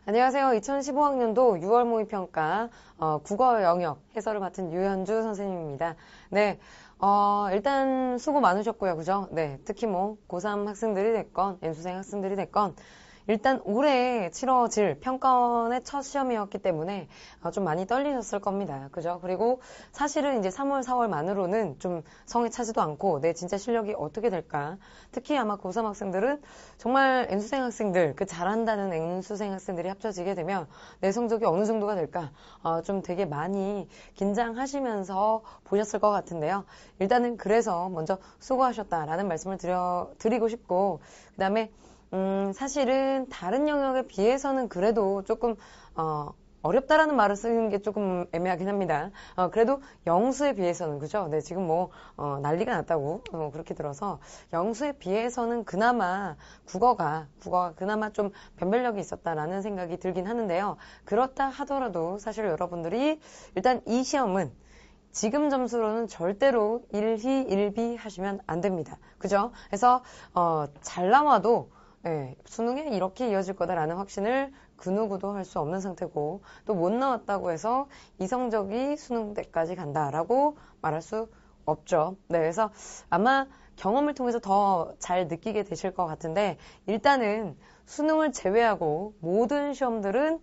안녕하세요. 2015학년도 6월 모의평가 국어 영역 해설을 맡은 유현주 선생님입니다. 네, 일단 수고 많으셨고요. 그죠? 네, 특히 뭐 고3 학생들이 됐건 연수생 학생들이 됐건 일단 올해 치러질 평가원의 첫 시험이었기 때문에 좀 많이 떨리셨을 겁니다. 그죠? 그리고 사실은 이제 3월, 4월만으로는 좀 성에 차지도 않고 내 진짜 실력이 어떻게 될까? 특히 아마 고3 학생들은 정말 N수생 학생들, 그 잘한다는 N수생 학생들이 합쳐지게 되면 내 성적이 어느 정도가 될까? 좀 되게 많이 긴장하시면서 보셨을 것 같은데요. 일단은 그래서 먼저 수고하셨다라는 말씀을 드리고 싶고, 그 다음에 사실은 다른 영역에 비해서는 그래도 조금, 어렵다라는 말을 쓰는 게 조금 애매하긴 합니다. 그래도 영수에 비해서는, 그죠? 네, 지금 뭐, 난리가 났다고, 그렇게 들어서, 영수에 비해서는 그나마 국어가 그나마 좀 변별력이 있었다라는 생각이 들긴 하는데요. 그렇다 하더라도 사실 여러분들이 일단 이 시험은 지금 점수로는 절대로 1희 1비 하시면 안 됩니다. 그죠? 그래서, 잘 나와도 수능에 이렇게 이어질 거다라는 확신을 그 누구도 할 수 없는 상태고 또 못 나왔다고 해서 이 성적이 수능 때까지 간다라고 말할 수 없죠. 네, 그래서 아마 경험을 통해서 더 잘 느끼게 되실 것 같은데 일단은 수능을 제외하고 모든 시험들은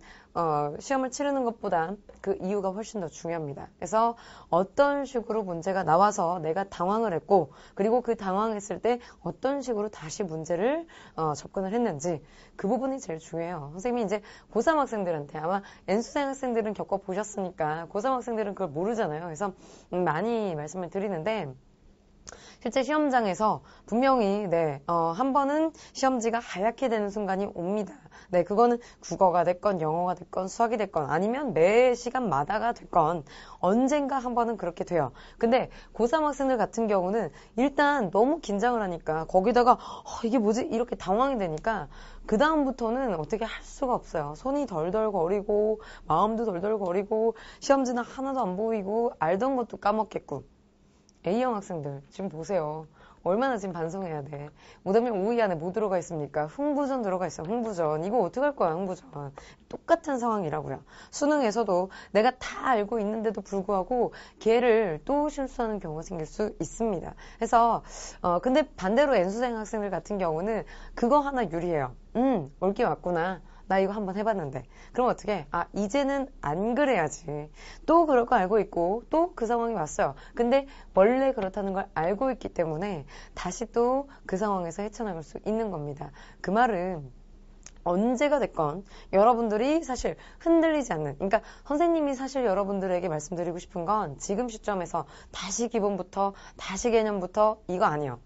시험을 치르는 것보다 그 이유가 훨씬 더 중요합니다. 그래서 어떤 식으로 문제가 나와서 내가 당황을 했고 그리고 그 당황했을 때 어떤 식으로 다시 문제를 접근을 했는지 그 부분이 제일 중요해요. 선생님이 이제 고3 학생들한테 아마 N수생 학생들은 겪어보셨으니까 고3 학생들은 그걸 모르잖아요. 그래서 많이 말씀을 드리는데 실제 시험장에서 분명히 한 번은 시험지가 하얗게 되는 순간이 옵니다. 네, 그거는 국어가 됐건 영어가 됐건 수학이 됐건 아니면 매 시간마다가 됐건 언젠가 한 번은 그렇게 돼요. 근데 고3 학생들 같은 경우는 일단 너무 긴장을 하니까 거기다가 이게 뭐지? 이렇게 당황이 되니까 그 다음부터는 어떻게 할 수가 없어요. 손이 덜덜거리고 마음도 덜덜거리고 시험지는 하나도 안 보이고 알던 것도 까먹겠고 A형 학생들 지금 보세요. 얼마나 지금 반성해야 돼. 무덤이 5위 안에 뭐 들어가 있습니까? 흥부전 들어가 있어. 흥부전. 이거 어떡할 거야, 흥부전. 똑같은 상황이라고요. 수능에서도 내가 다 알고 있는데도 불구하고 걔를 또 실수하는 경우가 생길 수 있습니다. 그래서 근데 반대로 N수생 학생들 같은 경우는 그거 하나 유리해요. 올게 왔구나. 나 이거 한번 해봤는데. 그럼 어떻게? 이제는 안 그래야지. 또 그럴 거 알고 있고, 또 그 상황이 왔어요. 근데 원래 그렇다는 걸 알고 있기 때문에 다시 또 그 상황에서 헤쳐나갈 수 있는 겁니다. 그 말은 언제가 됐건 여러분들이 사실 흔들리지 않는, 그러니까 선생님이 사실 여러분들에게 말씀드리고 싶은 건 지금 시점에서 다시 기본부터, 다시 개념부터 이거 아니에요.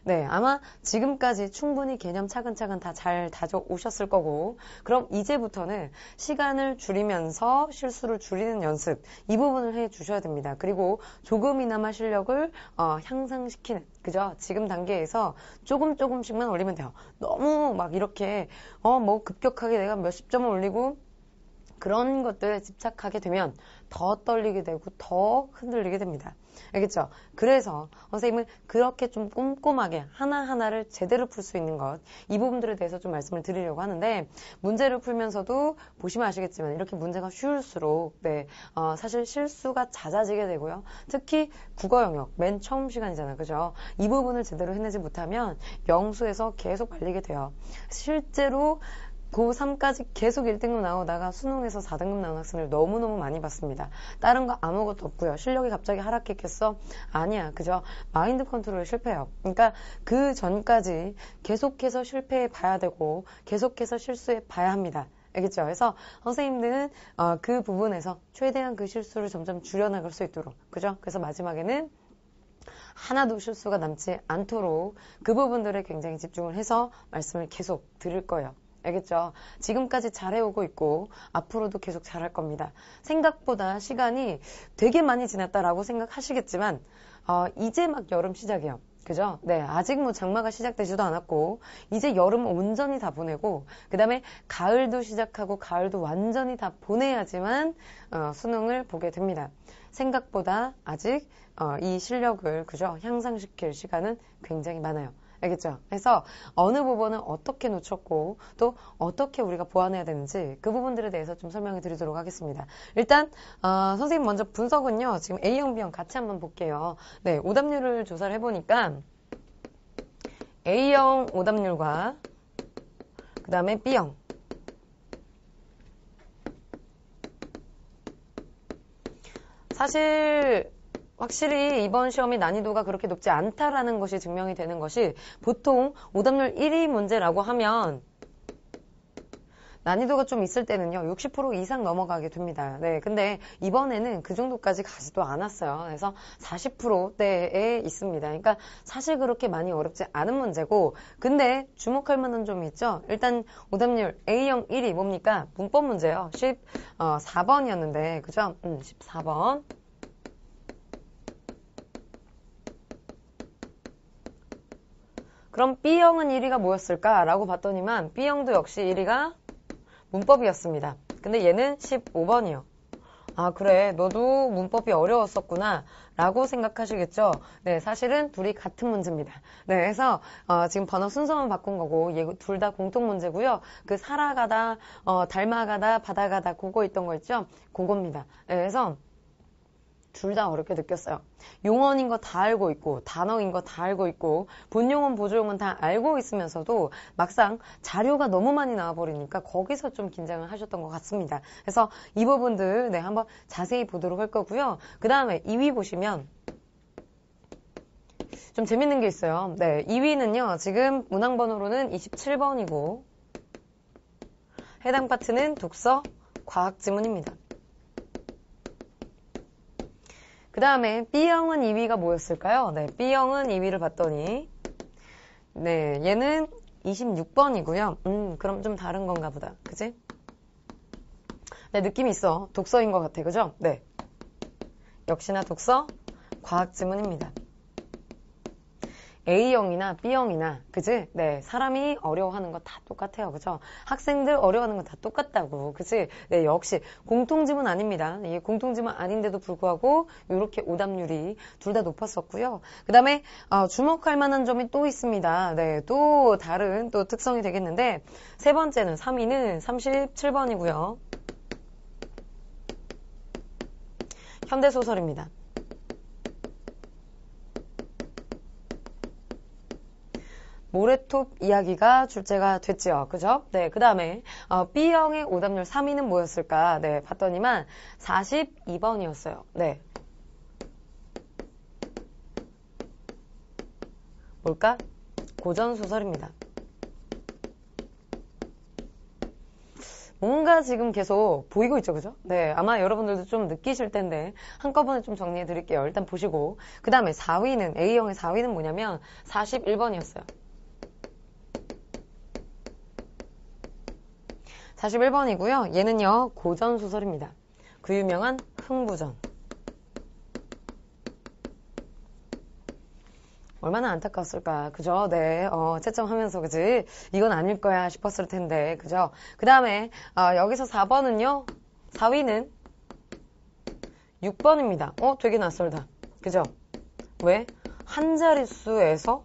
네, 아마 지금까지 충분히 개념 차근차근 다 잘 다져오셨을 거고 그럼 이제부터는 시간을 줄이면서 실수를 줄이는 연습 이 부분을 해주셔야 됩니다. 그리고 조금이나마 실력을 향상시키는 그죠? 지금 단계에서 조금씩만 올리면 돼요. 너무 막 이렇게 뭐 급격하게 내가 몇십 점을 올리고 그런 것들에 집착하게 되면 더 떨리게 되고 더 흔들리게 됩니다. 알겠죠? 그래서 선생님은 그렇게 좀 꼼꼼하게 하나하나를 제대로 풀 수 있는 것, 이 부분들에 대해서 좀 말씀을 드리려고 하는데 문제를 풀면서도 보시면 아시겠지만 이렇게 문제가 쉬울수록 사실 실수가 잦아지게 되고요. 특히 국어 영역, 맨 처음 시간이잖아요. 그죠? 이 부분을 제대로 해내지 못하면 영수에서 계속 말리게 돼요. 실제로 고3까지 계속 1등급 나오다가 수능에서 4등급 나온 학생을 너무너무 많이 봤습니다. 다른 거 아무것도 없고요. 실력이 갑자기 하락했겠어? 아니야. 그죠? 마인드 컨트롤 실패해요. 그러니까 그 전까지 계속해서 실패해 봐야 되고 계속해서 실수해 봐야 합니다. 알겠죠? 그래서 선생님들은 그 부분에서 최대한 그 실수를 점점 줄여나갈 수 있도록 그죠? 그래서 마지막에는 하나도 실수가 남지 않도록 그 부분들에 굉장히 집중을 해서 말씀을 계속 드릴 거예요. 알겠죠? 지금까지 잘해오고 있고 앞으로도 계속 잘할 겁니다. 생각보다 시간이 되게 많이 지났다라고 생각하시겠지만 이제 막 여름 시작이에요. 그죠? 네, 아직 뭐 장마가 시작되지도 않았고 이제 여름 온전히 다 보내고 그 다음에 가을도 시작하고 가을도 완전히 다 보내야지만 수능을 보게 됩니다. 생각보다 아직 이 실력을 그죠? 향상시킬 시간은 굉장히 많아요. 알겠죠? 그래서 어느 부분을 어떻게 놓쳤고 또 어떻게 우리가 보완해야 되는지 그 부분들에 대해서 좀 설명을 드리도록 하겠습니다. 일단 선생님 먼저 분석은요. 지금 A형, B형 같이 한번 볼게요. 네, 오답률을 조사를 해보니까 A형 오답률과 그 다음에 B형 사실 확실히 이번 시험이 난이도가 그렇게 높지 않다라는 것이 증명이 되는 것이 보통 오답률 1위 문제라고 하면 난이도가 좀 있을 때는요 60% 이상 넘어가게 됩니다. 네, 근데 이번에는 그 정도까지 가지도 않았어요. 그래서 40%대에 있습니다. 그러니까 사실 그렇게 많이 어렵지 않은 문제고 근데 주목할 만한 점이 있죠. 일단 오답률 A형 1위 뭡니까? 문법 문제요. 14번이었는데 그죠? 14번. 그럼 B형은 1위가 뭐였을까? 라고 봤더니만 B형도 역시 1위가 문법이었습니다. 근데 얘는 15번이요. 아 그래 너도 문법이 어려웠었구나 라고 생각하시겠죠. 네 사실은 둘이 같은 문제입니다. 네 그래서 지금 번호 순서만 바꾼 거고 얘 둘 다 공통 문제고요. 그 살아가다 닮아가다 받아가다 그거 있던 거 있죠. 그겁니다. 네, 그래서 둘 다 어렵게 느꼈어요. 용언인 거 다 알고 있고 단어인 거 다 알고 있고 본용언 보조용언 다 알고 있으면서도 막상 자료가 너무 많이 나와버리니까 거기서 좀 긴장을 하셨던 것 같습니다. 그래서 이 부분들 네 한번 자세히 보도록 할 거고요. 그 다음에 2위 보시면 좀 재밌는 게 있어요. 네, 2위는요. 지금 문항번호로는 27번이고 해당 파트는 독서, 과학 지문입니다. 그 다음에 B형은 2위가 뭐였을까요? 네, B형은 2위를 봤더니 네, 얘는 26번이고요. 그럼 좀 다른 건가 보다. 그치? 네, 느낌이 있어. 독서인 것 같아. 그죠? 네. 역시나 독서, 과학 지문입니다. A형이나 B형이나 그치? 네, 사람이 어려워하는 거 다 똑같아요. 그죠? 학생들 어려워하는 거 다 똑같다고. 그치? 네, 역시 공통지문 아닙니다. 이게 공통지문 아닌데도 불구하고 이렇게 오답률이 둘 다 높았었고요. 그 다음에 주목할 만한 점이 또 있습니다. 네, 또 다른 또 특성이 되겠는데 세 번째는 3위는 37번이고요. 현대소설입니다. 모래톱 이야기가 출제가 됐지요. 그죠? 네, 그 다음에 B형의 오답률 3위는 뭐였을까? 네, 봤더니만 42번이었어요. 네. 뭘까? 고전소설입니다. 뭔가 지금 계속 보이고 있죠, 그죠? 네, 아마 여러분들도 좀 느끼실 텐데 한꺼번에 좀 정리해 드릴게요. 일단 보시고 그 다음에 4위는 A형의 4위는 뭐냐면 41번이었어요. 41번이고요. 얘는요, 고전소설입니다. 그 유명한 흥부전. 얼마나 안타까웠을까. 그죠? 네, 채점하면서, 그지? 이건 아닐 거야 싶었을 텐데, 그죠? 그 다음에, 여기서 4번은요, 4위는 6번입니다. 되게 낯설다. 그죠? 왜? 한 자릿수에서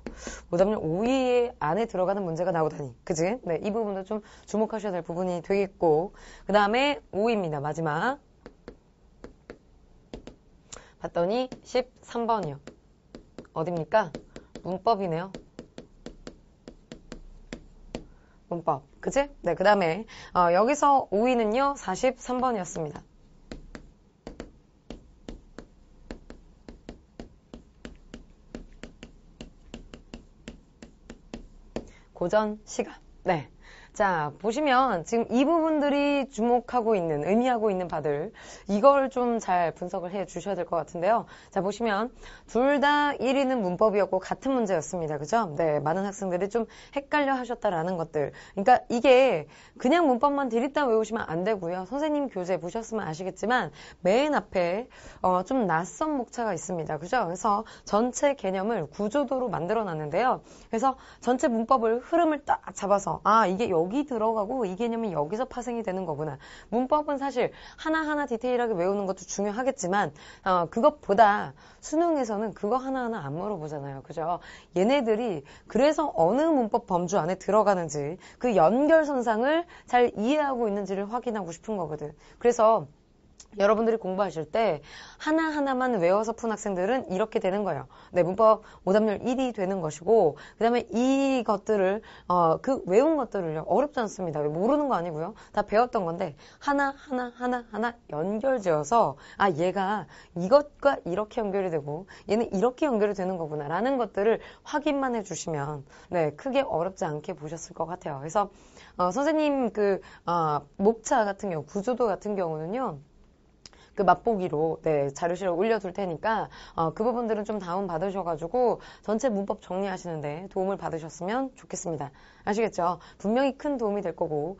오답률 5위 안에 들어가는 문제가 나오다니. 그지? 네, 이 부분도 좀 주목하셔야 될 부분이 되겠고. 그 다음에 5위입니다. 마지막. 봤더니 13번이요. 어딥니까? 문법이네요. 문법. 그지? 네, 그 다음에 여기서 5위는요. 43번이었습니다. 고전 시가. 네. 자, 보시면 지금 이 부분들이 주목하고 있는, 의미하고 있는 바들, 이걸 좀 잘 분석을 해 주셔야 될 것 같은데요. 자, 보시면 둘 다 1위는 문법이었고 같은 문제였습니다. 그죠? 네, 많은 학생들이 좀 헷갈려 하셨다라는 것들. 그러니까 이게 그냥 문법만 디립다 외우시면 안 되고요. 선생님 교재 보셨으면 아시겠지만 맨 앞에 좀 낯선 목차가 있습니다. 그죠? 그래서 전체 개념을 구조도로 만들어 놨는데요. 그래서 전체 문법을 흐름을 딱 잡아서 이게 여기 들어가고 이 개념이 여기서 파생이 되는 거구나. 문법은 사실 하나하나 디테일하게 외우는 것도 중요하겠지만 그것보다 수능에서는 그거 하나하나 안 물어보잖아요. 그죠? 얘네들이 그래서 어느 문법 범주 안에 들어가는지 그 연결선상을 잘 이해하고 있는지를 확인하고 싶은 거거든. 그래서 여러분들이 공부하실 때 하나하나만 외워서 푼 학생들은 이렇게 되는 거예요. 네, 문법 오답률 1이 되는 것이고, 그 다음에 이것들을, 그 외운 것들을요, 어렵지 않습니다. 모르는 거 아니고요. 다 배웠던 건데, 하나 연결 지어서, 얘가 이것과 이렇게 연결이 되고, 얘는 이렇게 연결이 되는 거구나, 라는 것들을 확인만 해주시면, 네, 크게 어렵지 않게 보셨을 것 같아요. 그래서, 선생님 목차 같은 경우, 구조도 같은 경우는요, 그 맛보기로 자료실에 올려둘 테니까 그 부분들은 좀 다운 받으셔가지고 전체 문법 정리하시는데 도움을 받으셨으면 좋겠습니다. 아시겠죠? 분명히 큰 도움이 될 거고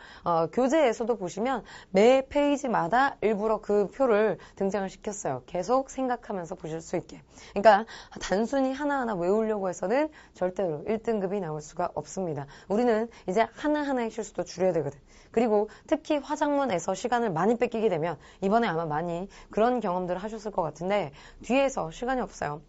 교재에서도 보시면 매 페이지마다 일부러 그 표를 등장을 시켰어요. 계속 생각하면서 보실 수 있게. 그러니까 단순히 하나하나 외우려고 해서는 절대로 1등급이 나올 수가 없습니다. 우리는 이제 하나하나의 실수도 줄여야 되거든. 그리고 특히 화작문에서 시간을 많이 뺏기게 되면 이번에 아마 많이 그런 경험들을 하셨을 것 같은데 뒤에서 시간이 없어요.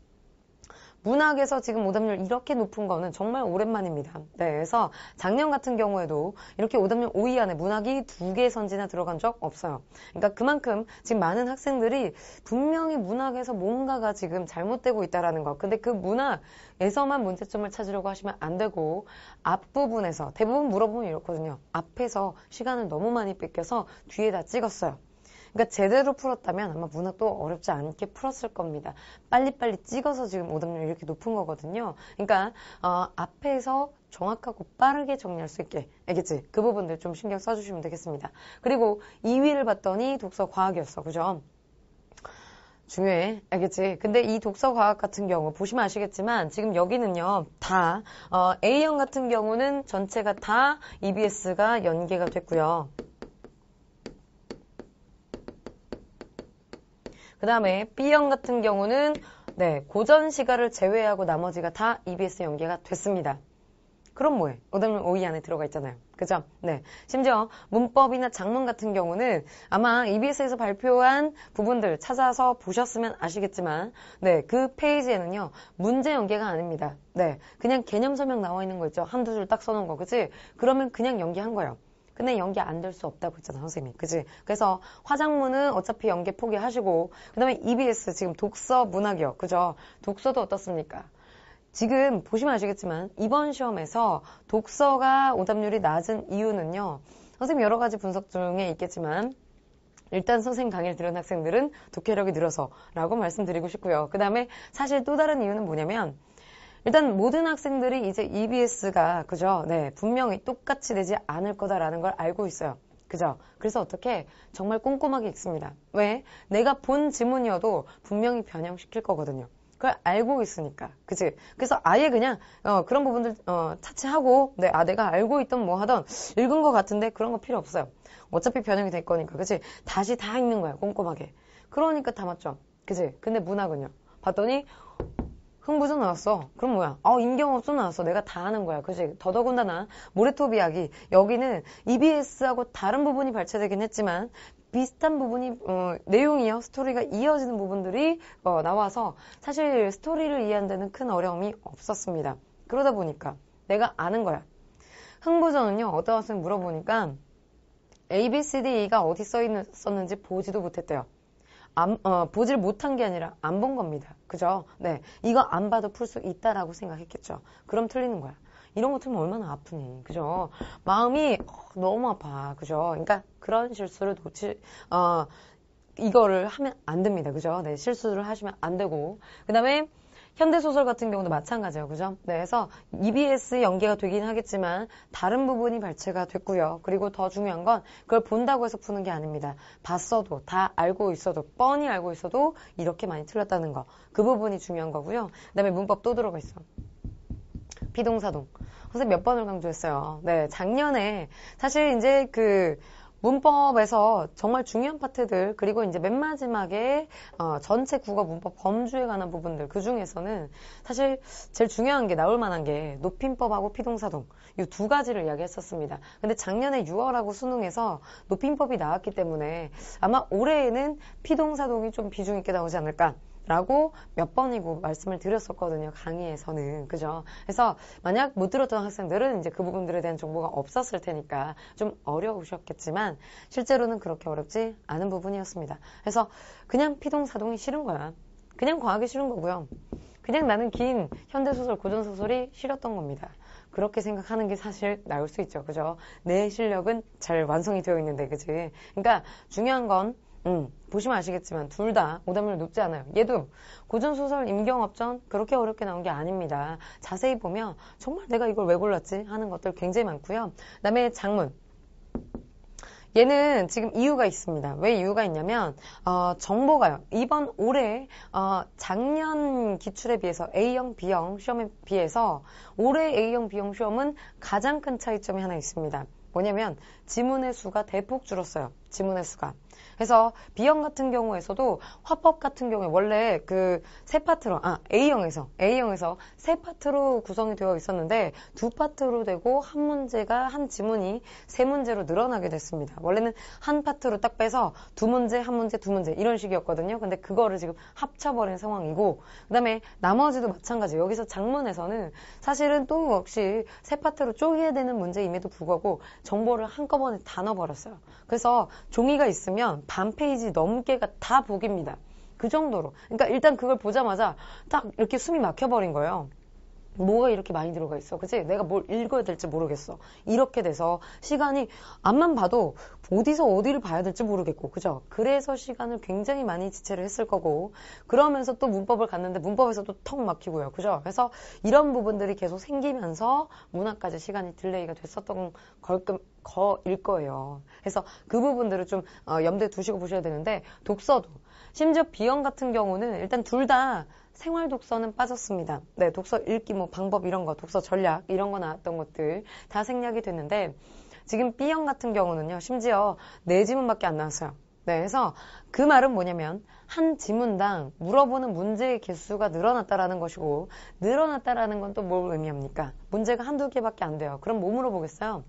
문학에서 지금 오답률 이렇게 높은 거는 정말 오랜만입니다. 네, 그래서 작년 같은 경우에도 이렇게 오답률 5위 안에 문학이 2개 선지나 들어간 적 없어요. 그러니까 그만큼 지금 많은 학생들이 분명히 문학에서 뭔가가 지금 잘못되고 있다라는 거. 근데 그 문학에서만 문제점을 찾으려고 하시면 안 되고 앞부분에서 대부분 물어보면 이렇거든요. 앞에서 시간을 너무 많이 뺏겨서 뒤에다 찍었어요. 그러니까 제대로 풀었다면 아마 문학도 어렵지 않게 풀었을 겁니다. 빨리빨리 찍어서 지금 오답률이 이렇게 높은 거거든요. 그러니까 앞에서 정확하고 빠르게 정리할 수 있게, 알겠지? 그 부분들 좀 신경 써주시면 되겠습니다. 그리고 2위를 봤더니 독서 과학이었어. 그죠? 중요해. 알겠지? 근데 이 독서 과학 같은 경우 보시면 아시겠지만 지금 여기는요 다 A형 같은 경우는 전체가 다 EBS가 연계가 됐고요. 그 다음에 B형 같은 경우는 고전 시가를 제외하고 나머지가 다 EBS 연계가 됐습니다. 그럼 뭐해? 오답률 5위 안에 들어가 있잖아요. 그죠? 네. 심지어 문법이나 작문 같은 경우는 아마 EBS에서 발표한 부분들 찾아서 보셨으면 아시겠지만 그 페이지에는요. 문제 연계가 아닙니다. 그냥 개념 설명 나와 있는 거 있죠? 한두 줄 딱 써놓은 거. 그치? 그러면 그냥 연계한 거예요. 근데 연계 안 될 수 없다고 했잖아, 선생님이. 그지? 그래서 화작문은 어차피 연계 포기하시고, 그 다음에 EBS, 지금 독서 문학이요. 그죠? 독서도 어떻습니까? 지금 보시면 아시겠지만, 이번 시험에서 독서가 오답률이 낮은 이유는요, 선생님 여러 가지 분석 중에 있겠지만, 일단 선생님 강의를 들은 학생들은 독해력이 늘어서 라고 말씀드리고 싶고요. 그 다음에 사실 또 다른 이유는 뭐냐면, 일단 모든 학생들이 이제 EBS가 그죠? 분명히 똑같이 되지 않을 거다라는 걸 알고 있어요. 그죠? 그래서 어떻게 정말 꼼꼼하게 읽습니다. 왜? 내가 본 지문이어도 분명히 변형시킬 거거든요. 그걸 알고 있으니까. 그치? 그래서 아예 그냥 그런 부분들 차치하고 내가 알고 있던 뭐 하던 읽은 것 같은데 그런 거 필요 없어요. 어차피 변형이 될 거니까. 그치? 다시 다 읽는 거야. 꼼꼼하게. 그러니까 다 맞죠? 그치? 근데 문학은요. 봤더니 흥부전 나왔어. 그럼 뭐야? 임경업소 나왔어. 내가 다 아는 거야. 그치? 더더군다나 모래톱 이야기. 여기는 EBS하고 다른 부분이 발췌되긴 했지만 비슷한 부분이 내용이요. 스토리가 이어지는 부분들이 나와서 사실 스토리를 이해하는 데는 큰 어려움이 없었습니다. 그러다 보니까 내가 아는 거야. 흥부전은요. 어떤 학생 물어보니까 A, B, C, D, E가 어디 써있었는지 보지도 못했대요. 보질 못한 게 아니라 안 본 겁니다. 그죠? 이거 안 봐도 풀 수 있다라고 생각했겠죠. 그럼 틀리는 거야. 이런 거 틀리면 얼마나 아프니. 그죠? 마음이 너무 아파. 그죠? 그러니까 그런 실수를 이거를 하면 안 됩니다. 그죠? 실수를 하시면 안 되고. 그 다음에 현대소설 같은 경우도 마찬가지예요. 그죠? 그래서 EBS 연계가 되긴 하겠지만 다른 부분이 발췌가 됐고요. 그리고 더 중요한 건 그걸 본다고 해서 푸는 게 아닙니다. 봤어도 다 알고 있어도 뻔히 알고 있어도 이렇게 많이 틀렸다는 거. 그 부분이 중요한 거고요. 그 다음에 문법 또 들어가 있어. 비동사동. 선생님 몇 번을 강조했어요. 작년에 사실 이제 문법에서 정말 중요한 파트들, 그리고 이제 맨 마지막에 전체 국어 문법 범주에 관한 부분들, 그 중에서는 사실 제일 중요한 게 나올 만한 게 높임법하고 피동사동, 이 두 가지를 이야기했었습니다. 근데 작년에 6월하고 수능에서 높임법이 나왔기 때문에 아마 올해에는 피동사동이 좀 비중 있게 나오지 않을까 라고 몇 번이고 말씀을 드렸었거든요. 강의에서는. 그죠? 그래서 만약 못 들었던 학생들은 이제 그 부분들에 대한 정보가 없었을 테니까 좀 어려우셨겠지만 실제로는 그렇게 어렵지 않은 부분이었습니다. 그래서 그냥 피동사동이 싫은 거야. 그냥 과학이 싫은 거고요. 그냥 나는 긴 현대소설, 고전소설이 싫었던 겁니다. 그렇게 생각하는 게 사실 나을 수 있죠. 그죠? 내 실력은 잘 완성이 되어 있는데, 그치? 그러니까 중요한 건 보시면 아시겠지만 둘 다 오답률 높지 않아요. 얘도 고전소설 임경업전 그렇게 어렵게 나온 게 아닙니다. 자세히 보면 정말 내가 이걸 왜 골랐지 하는 것들 굉장히 많고요. 그다음에 장문. 얘는 지금 이유가 있습니다. 왜 이유가 있냐면 정보가요. 이번 올해 작년 기출에 비해서 A형, B형 시험에 비해서 올해 A형, B형 시험은 가장 큰 차이점이 하나 있습니다. 뭐냐면 지문의 수가 대폭 줄었어요. 지문의 수가. 그래서 B형 같은 경우에서도 화법 같은 경우에 원래 그 세 파트로, A형에서 세 파트로 구성이 되어 있었는데 두 파트로 되고 한 문제가 한 지문이 세 문제로 늘어나게 됐습니다. 원래는 한 파트로 딱 빼서 두 문제, 한 문제, 두 문제 이런 식이었거든요. 근데 그거를 지금 합쳐버린 상황이고 그 다음에 나머지도 마찬가지. 여기서 장문에서는 사실은 또 역시 세 파트로 쪼개야 되는 문제임에도 불구하고 정보를 한꺼번에 다 넣어버렸어요. 그래서 종이가 있으면 반 페이지 넘게가 다 복입니다. 그 정도로. 그러니까 일단 그걸 보자마자 딱 이렇게 숨이 막혀버린 거예요. 뭐가 이렇게 많이 들어가 있어. 그치? 내가 뭘 읽어야 될지 모르겠어. 이렇게 돼서 시간이 앞만 봐도 어디서 어디를 봐야 될지 모르겠고. 그죠? 그래서 시간을 굉장히 많이 지체를 했을 거고 그러면서 또 문법을 갔는데 문법에서도 턱 막히고요. 그죠? 그래서 이런 부분들이 계속 생기면서 문학까지 시간이 딜레이가 됐었던 거일 거예요. 그래서 그 부분들을 좀 염두에 두시고 보셔야 되는데 독서도 심지어 B형 같은 경우는 일단 둘 다 생활 독서는 빠졌습니다. 네, 독서 읽기 뭐 방법 이런 거, 독서 전략 이런 거 나왔던 것들 다 생략이 됐는데 지금 B형 같은 경우는요. 심지어 4지문밖에 안 나왔어요. 네, 그래서 그 말은 뭐냐면 한 지문당 물어보는 문제의 개수가 늘어났다라는 것이고 늘어났다라는 건 또 뭘 의미합니까? 문제가 한두 개밖에 안 돼요. 그럼 뭐 물어보겠어요?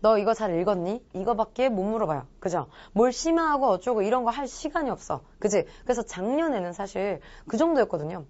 너 이거 잘 읽었니? 이거밖에 못 물어봐요. 그죠? 뭘 심화하고 어쩌고 이런 거 할 시간이 없어. 그지? 그래서 작년에는 사실 그 정도였거든요.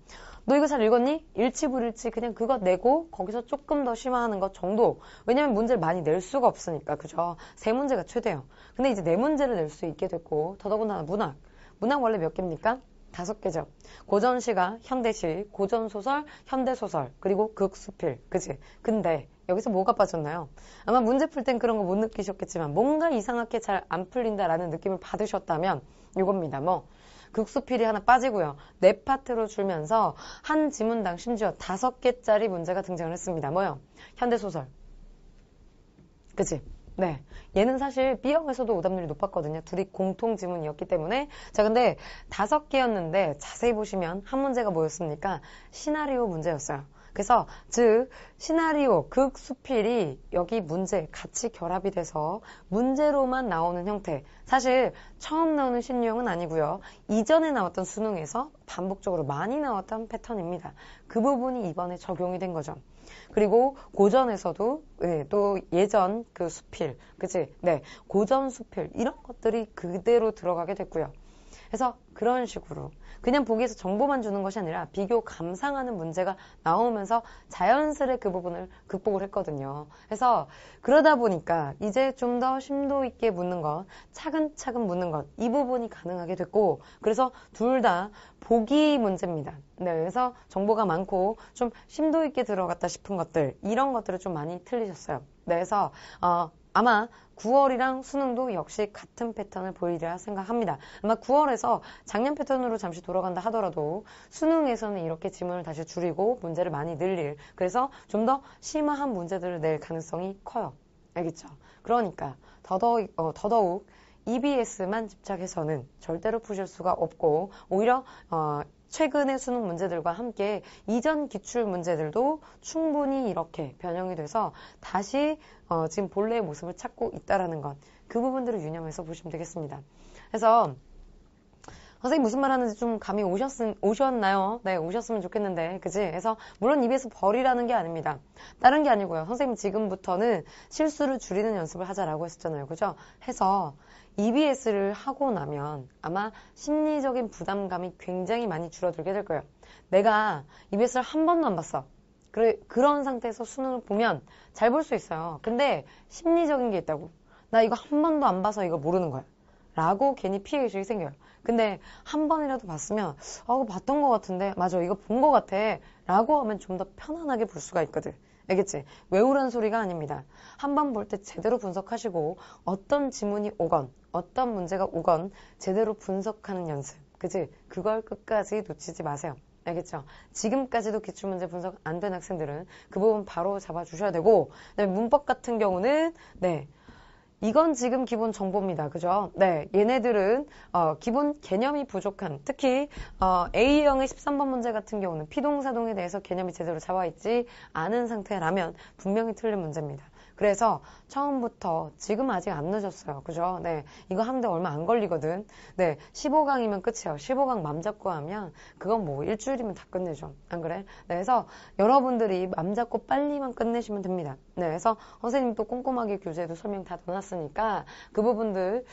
너 이거 잘 읽었니? 일치불일치 그냥 그거 내고 거기서 조금 더 심화하는 것 정도. 왜냐면 문제를 많이 낼 수가 없으니까. 그죠? 3문제가 최대요. 근데 이제 4문제를 낼 수 있게 됐고 더더군다나 문학. 문학 원래 몇 개입니까? 5개죠. 고전시가 현대시, 고전소설, 현대소설, 그리고 극수필. 그지? 근데 여기서 뭐가 빠졌나요? 아마 문제 풀 땐 그런 거 못 느끼셨겠지만 뭔가 이상하게 잘 안 풀린다라는 느낌을 받으셨다면 이겁니다. 뭐 극수필이 하나 빠지고요. 4파트로 줄면서 한 지문당 심지어 5개짜리 문제가 등장을 했습니다. 뭐요? 현대소설. 그치? 네. 얘는 사실 B형에서도 오답률이 높았거든요. 둘이 공통 지문이었기 때문에. 자, 근데 5개였는데 자세히 보시면 한 문제가 뭐였습니까? 시나리오 문제였어요. 그래서 즉 시나리오, 극, 수필이 여기 문제 같이 결합이 돼서 문제로만 나오는 형태. 사실 처음 나오는 신유형은 아니고요. 이전에 나왔던 수능에서 반복적으로 많이 나왔던 패턴입니다. 그 부분이 이번에 적용이 된 거죠. 그리고 고전에서도 또 예전 그 수필, 그치? 네, 고전 수필 이런 것들이 그대로 들어가게 됐고요. 그래서 그런 식으로 그냥 보기에서 정보만 주는 것이 아니라 비교 감상하는 문제가 나오면서 자연스레 그 부분을 극복을 했거든요. 그래서 그러다 보니까 이제 좀 더 심도 있게 묻는 것, 차근차근 묻는 것, 이 부분이 가능하게 됐고 그래서 둘 다 보기 문제입니다. 네, 그래서 정보가 많고 좀 심도 있게 들어갔다 싶은 것들 이런 것들을 좀 많이 틀리셨어요. 네, 그래서 아마 9월이랑 수능도 역시 같은 패턴을 보이리라 생각합니다. 아마 9월에서 작년 패턴으로 잠시 돌아간다 하더라도 수능에서는 이렇게 지문을 다시 줄이고 문제를 많이 늘릴 그래서 좀 더 심화한 문제들을 낼 가능성이 커요. 알겠죠? 그러니까 더더욱 EBS만 집착해서는 절대로 푸실 수가 없고 오히려 최근의 수능 문제들과 함께 이전 기출 문제들도 충분히 이렇게 변형이 돼서 다시 지금 본래의 모습을 찾고 있다라는 것, 그 부분들을 유념해서 보시면 되겠습니다. 그래서 선생님 무슨 말 하는지 좀 감이 오셨나요? 네, 오셨으면 좋겠는데, 그지? 그래서, 물론 입에서 버리라는 게 아닙니다. 다른 게 아니고요. 선생님 지금부터는 실수를 줄이는 연습을 하자라고 했었잖아요. 그죠? 해서, EBS를 하고 나면 아마 심리적인 부담감이 굉장히 많이 줄어들게 될 거예요. 내가 EBS를 한 번도 안 봤어. 그런 상태에서 수능을 보면 잘 볼 수 있어요. 근데 심리적인 게 있다고. 나 이거 한 번도 안 봐서 이거 모르는 거야. 라고 괜히 피해의식이 생겨요. 근데 한 번이라도 봤으면 이거 봤던 것 같은데 맞아 이거 본 것 같아 라고 하면 좀 더 편안하게 볼 수가 있거든. 알겠지? 외우라는 소리가 아닙니다. 한 번 볼 때 제대로 분석하시고 어떤 지문이 오건 어떤 문제가 오건 제대로 분석하는 연습. 그치? 그걸 끝까지 놓치지 마세요. 알겠죠? 지금까지도 기출문제 분석 안 된 학생들은 그 부분 바로 잡아주셔야 되고 그다음에 문법 같은 경우는 이건 지금 기본 정보입니다. 그죠? 네. 얘네들은, 기본 개념이 부족한, 특히, A형의 13번 문제 같은 경우는 피동사동에 대해서 개념이 제대로 잡아있지 않은 상태라면 분명히 틀린 문제입니다. 그래서 처음부터 지금 아직 안 늦었어요. 그죠? 네. 이거 하는데 얼마 안 걸리거든. 네. 15강이면 끝이에요. 15강 맘 잡고 하면 그건 뭐 일주일이면 다 끝내죠. 안 그래? 네. 그래서 여러분들이 맘 잡고 빨리만 끝내시면 됩니다. 네. 그래서 선생님 또 꼼꼼하게 교재도 설명 다 넣어놨으니까 그 부분들,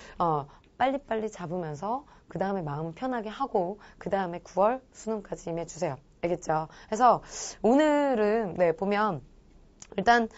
빨리빨리 잡으면서 그 다음에 마음 편하게 하고 그 다음에 9월 수능까지 임해주세요. 알겠죠? 그래서 오늘은 네, 보면 일단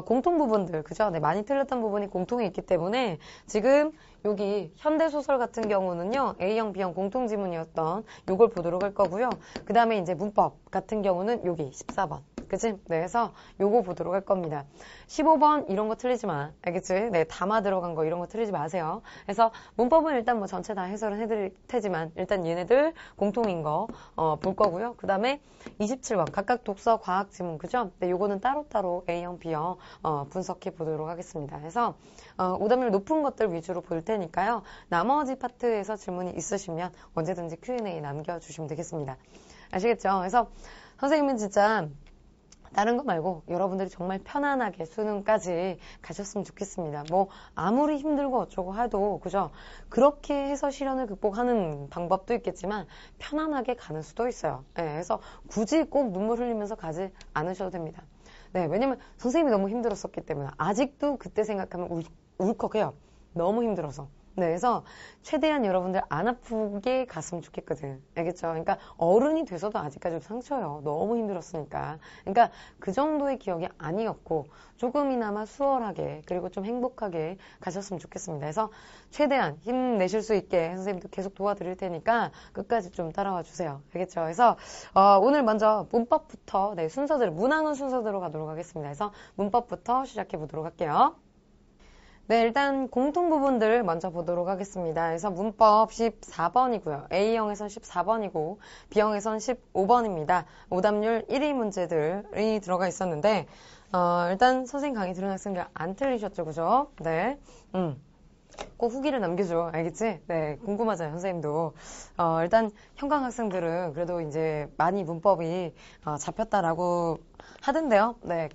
공통 부분들 그죠? 네, 많이 틀렸던 부분이 공통이 있기 때문에 지금 여기 현대소설 같은 경우는요 A형, B형 공통 지문이었던 요걸 보도록 할 거고요. 그 다음에 이제 문법 같은 경우는 여기 14번 그치? 네, 그래서 요거 보도록 할 겁니다. 15번 이런 거 틀리지 마. 알겠지? 네, 담아 들어간 거 이런 거 틀리지 마세요. 그래서 문법은 일단 뭐 전체 다 해설은 해드릴 테지만 일단 얘네들 공통인 거 볼 거고요. 그 다음에 27번 각각 독서 과학 지문 그죠? 네, 요거는 따로따로 A형, B형 분석해 보도록 하겠습니다. 그래서 오답률 높은 것들 위주로 볼 테니까요. 나머지 파트에서 질문이 있으시면 언제든지 Q&A 남겨주시면 되겠습니다. 아시겠죠? 그래서 선생님은 진짜 다른 거 말고 여러분들이 정말 편안하게 수능까지 가셨으면 좋겠습니다. 뭐 아무리 힘들고 어쩌고 해도 그죠? 그렇게 해서 시련을 극복하는 방법도 있겠지만 편안하게 가는 수도 있어요. 네, 그래서 굳이 꼭 눈물 흘리면서 가지 않으셔도 됩니다. 네, 왜냐면 선생님이 너무 힘들었었기 때문에 아직도 그때 생각하면 울컥해요. 너무 힘들어서. 네, 그래서 최대한 여러분들 안 아프게 갔으면 좋겠거든. 알겠죠? 그러니까 어른이 돼서도 아직까지 상처요. 너무 힘들었으니까. 그러니까 그 정도의 기억이 아니었고 조금이나마 수월하게 그리고 좀 행복하게 가셨으면 좋겠습니다. 그래서 최대한 힘내실 수 있게 선생님도 계속 도와드릴 테니까 끝까지 좀 따라와 주세요. 알겠죠? 그래서 오늘 먼저 문법부터 네, 문항은 순서대로 가도록 하겠습니다. 그래서 문법부터 시작해 보도록 할게요. 네, 일단 공통 부분들 먼저 보도록 하겠습니다. 그래서 문법 14번이고요. A형에선 14번이고 B형에선 15번입니다. 오답률 1위 문제들이 들어가 있었는데 일단 선생님 강의 들은 학생들 안 틀리셨죠, 그죠? 네, 꼭 후기를 남겨줘. 알겠지? 네, 궁금하잖아요, 선생님도. 일단 현강 학생들은 그래도 이제 많이 문법이 잡혔다라고 하던데요. 네,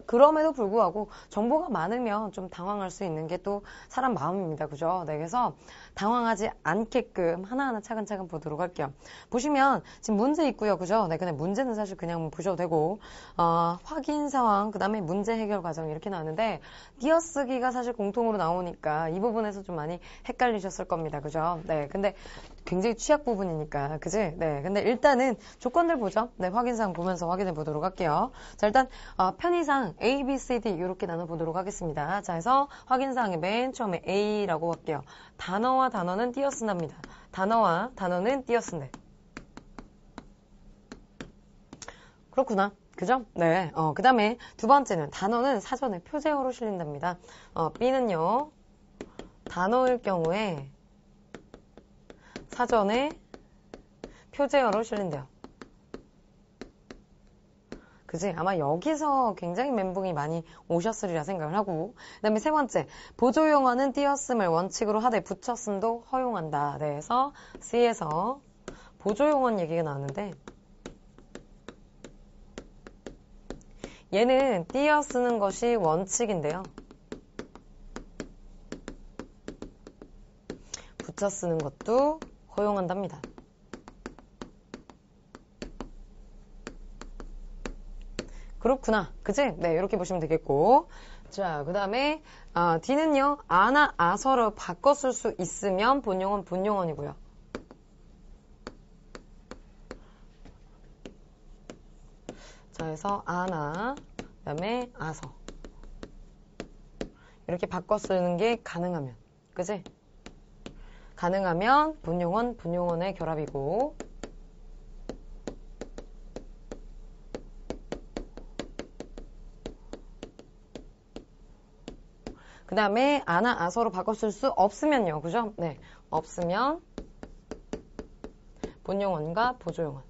그럼에도 불구하고 정보가 많으면 좀 당황할 수 있는 게 또 사람 마음입니다. 그죠? 네, 그래서 당황하지 않게끔 하나하나 차근차근 보도록 할게요. 보시면 지금 문제 있고요. 그죠? 네, 근데 문제는 사실 그냥 보셔도 되고 확인 상황, 그 다음에 문제 해결 과정 이렇게 나왔는데 띄어쓰기가 사실 공통으로 나오니까 이 부분에서 좀 많이 헷갈리셨을 겁니다. 그죠? 네, 근데 굉장히 취약 부분이니까, 그지? 네, 근데 일단은 조건들 보죠. 네, 확인사항 보면서 확인해 보도록 할게요. 자, 일단 편의상 A, B, C, D 이렇게 나눠보도록 하겠습니다. 자, 그래서 확인사항의 맨 처음에 A라고 할게요. 단어와 단어는 띄어쓴답니다. 단어와 단어는 띄어쓴대. 그렇구나. 그죠? 네. 그 다음에 두 번째는 단어는 사전에 표제어로 실린답니다. B는요, 단어일 경우에 사전에 표제어로 실린대요. 그지? 아마 여기서 굉장히 멘붕이 많이 오셨으리라 생각을 하고. 그 다음에 세 번째, 보조용어는 띄었음을 원칙으로 하되 붙였음도 허용한다. 네, 그래서 C에서 보조용언 얘기가 나왔는데 얘는 띄어 쓰는 것이 원칙인데요. 붙여 쓰는 것도 허용한답니다. 그렇구나. 그치? 네, 이렇게 보시면 되겠고. 자, 그 다음에, D는요, 아나, 아서로 바꿔 쓸 수 있으면 본용언, 분용언이고요. 자, 그래서 아나, 그 다음에 아서. 이렇게 바꿔 쓰는 게 가능하면. 그치? 가능하면 본용언, 분용언의 결합이고, 그 다음에 아나, 아서로 바꿔 쓸 수 없으면요. 그죠? 네. 없으면 본용언과 보조용언.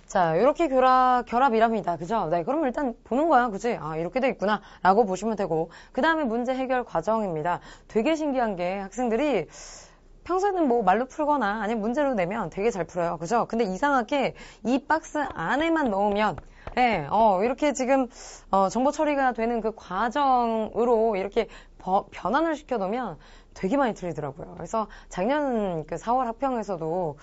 자, 이렇게 결합이랍니다. 그죠? 네, 그럼 일단 보는 거야. 그지? 아, 이렇게 돼 있구나. 라고 보시면 되고. 그 다음에 문제 해결 과정입니다. 되게 신기한 게 학생들이 평소에는 뭐 말로 풀거나 아니면 문제로 내면 되게 잘 풀어요. 그죠? 근데 이상하게 이 박스 안에만 넣으면 네, 이렇게 지금 정보 처리가 되는 그 과정으로 이렇게 변환을 시켜 놓으면 되게 많이 틀리더라고요. 그래서 작년 그 4월 합평에서도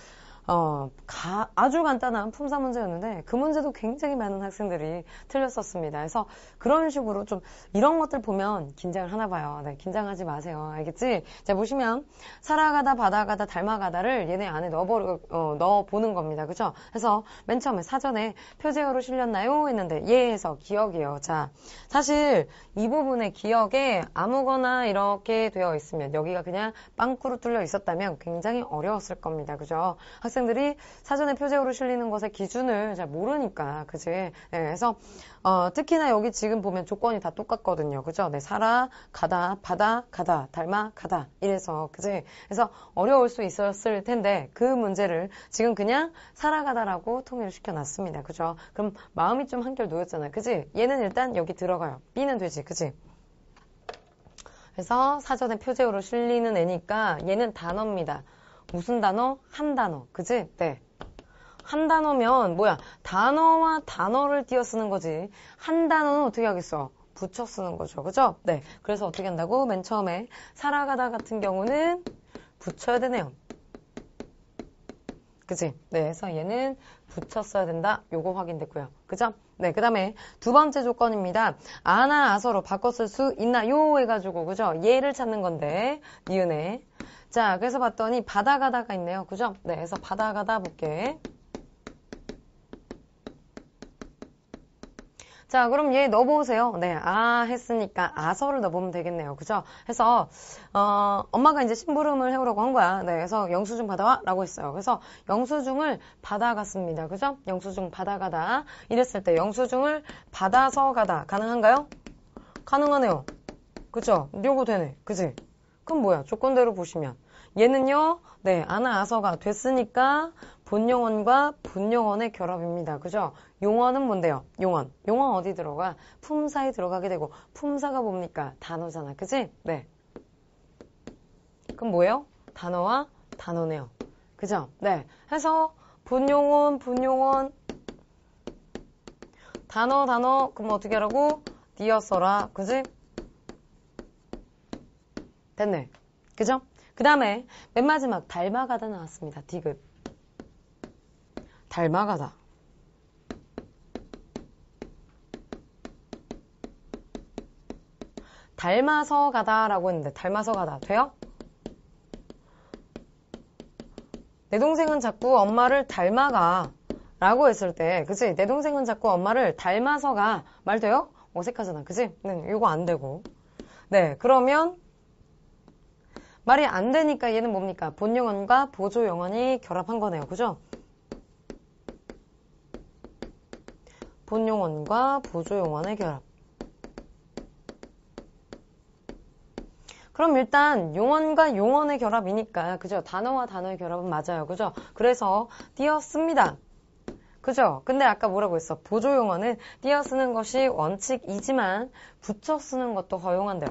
아주 간단한 품사 문제였는데 그 문제도 굉장히 많은 학생들이 틀렸었습니다. 그래서 그런 식으로 좀 이런 것들 보면 긴장을 하나 봐요. 네, 긴장하지 마세요. 알겠지? 자, 보시면 살아가다, 받아가다, 닮아가다를 얘네 안에 넣어보는 겁니다. 그죠? 그래서 맨 처음에 사전에 표제어로 실렸나요? 했는데 예에서 기억이에요. 자, 사실 이 부분의 기억에 아무거나 이렇게 되어 있으면 여기가 그냥 빵꾸로 뚫려 있었다면 굉장히 어려웠을 겁니다. 그죠? 학생들이 사전에 표제어로 실리는 것의 기준을 잘 모르니까, 그지? 네, 그래서, 특히나 여기 지금 보면 조건이 다 똑같거든요. 그죠? 네, 살아, 가다, 받아, 가다, 닮아, 가다. 이래서, 그지? 그래서 어려울 수 있었을 텐데, 그 문제를 지금 그냥 살아가다라고 통일을 시켜놨습니다. 그죠? 그럼 마음이 좀 한결 놓였잖아요. 그지? 얘는 일단 여기 들어가요. B는 되지. 그지? 그래서 사전에 표제어로 실리는 애니까 얘는 단어입니다. 무슨 단어? 한 단어. 그지? 네. 한 단어면 뭐야? 단어와 단어를 띄어 쓰는 거지. 한 단어는 어떻게 하겠어? 붙여 쓰는 거죠. 그죠? 네. 그래서 어떻게 한다고? 맨 처음에 살아가다 같은 경우는 붙여야 되네요. 그치? 네. 그래서 얘는 붙여 써야 된다. 요거 확인됐고요. 그죠? 네. 그 다음에 두 번째 조건입니다. 아나, 아서로 바꿔 쓸 수 있나요? 해가지고, 그죠? 얘를 찾는 건데, 니은에. 자, 그래서 봤더니 받아가다가 있네요. 그죠? 네, 그래서 받아가다 볼게. 자, 그럼 얘 넣어보세요. 네, 했으니까 아서를 넣어보면 되겠네요. 그죠? 해서 엄마가 이제 심부름을 해오라고 한 거야. 네, 그래서 영수증 받아와 라고 했어요. 그래서 영수증을 받아갔습니다. 그죠? 영수증 받아가다 이랬을 때 영수증을 받아서 가다 가능한가요? 가능하네요. 그죠? 요거 되네. 그지? 그럼 뭐야? 조건대로 보시면 얘는요, 네, 아나, 아서가 됐으니까 본용언과 분용언의 결합입니다. 그죠? 용언은 뭔데요? 용언. 용언 어디 들어가? 품사에 들어가게 되고, 품사가 뭡니까? 단어잖아. 그지? 네. 그럼 뭐예요? 단어와 단어네요. 그죠? 네. 해서 분용언, 분용언, 단어, 그럼 어떻게 하라고? 띄어 써라. 그지? 됐네. 그죠? 그 다음에 맨 마지막 닮아가다 나왔습니다. 디귿. 닮아가다. 닮아서 가다라고 했는데 닮아서 가다 돼요? 내 동생은 자꾸 엄마를 닮아가 라고 했을 때 그치? 내 동생은 자꾸 엄마를 닮아서 가 말 돼요? 어색하잖아. 그치? 네, 이거 안 되고 네, 그러면 말이 안 되니까 얘는 뭡니까? 본용언과 보조용언이 결합한 거네요. 그죠? 본용언과 보조용언의 결합. 그럼 일단 용언과 용언의 결합이니까 그죠? 단어와 단어의 결합은 맞아요. 그죠? 그래서 띄었습니다. 그죠? 근데 아까 뭐라고 했어? 보조용어는 띄어 쓰는 것이 원칙이지만 붙여 쓰는 것도 허용한대요.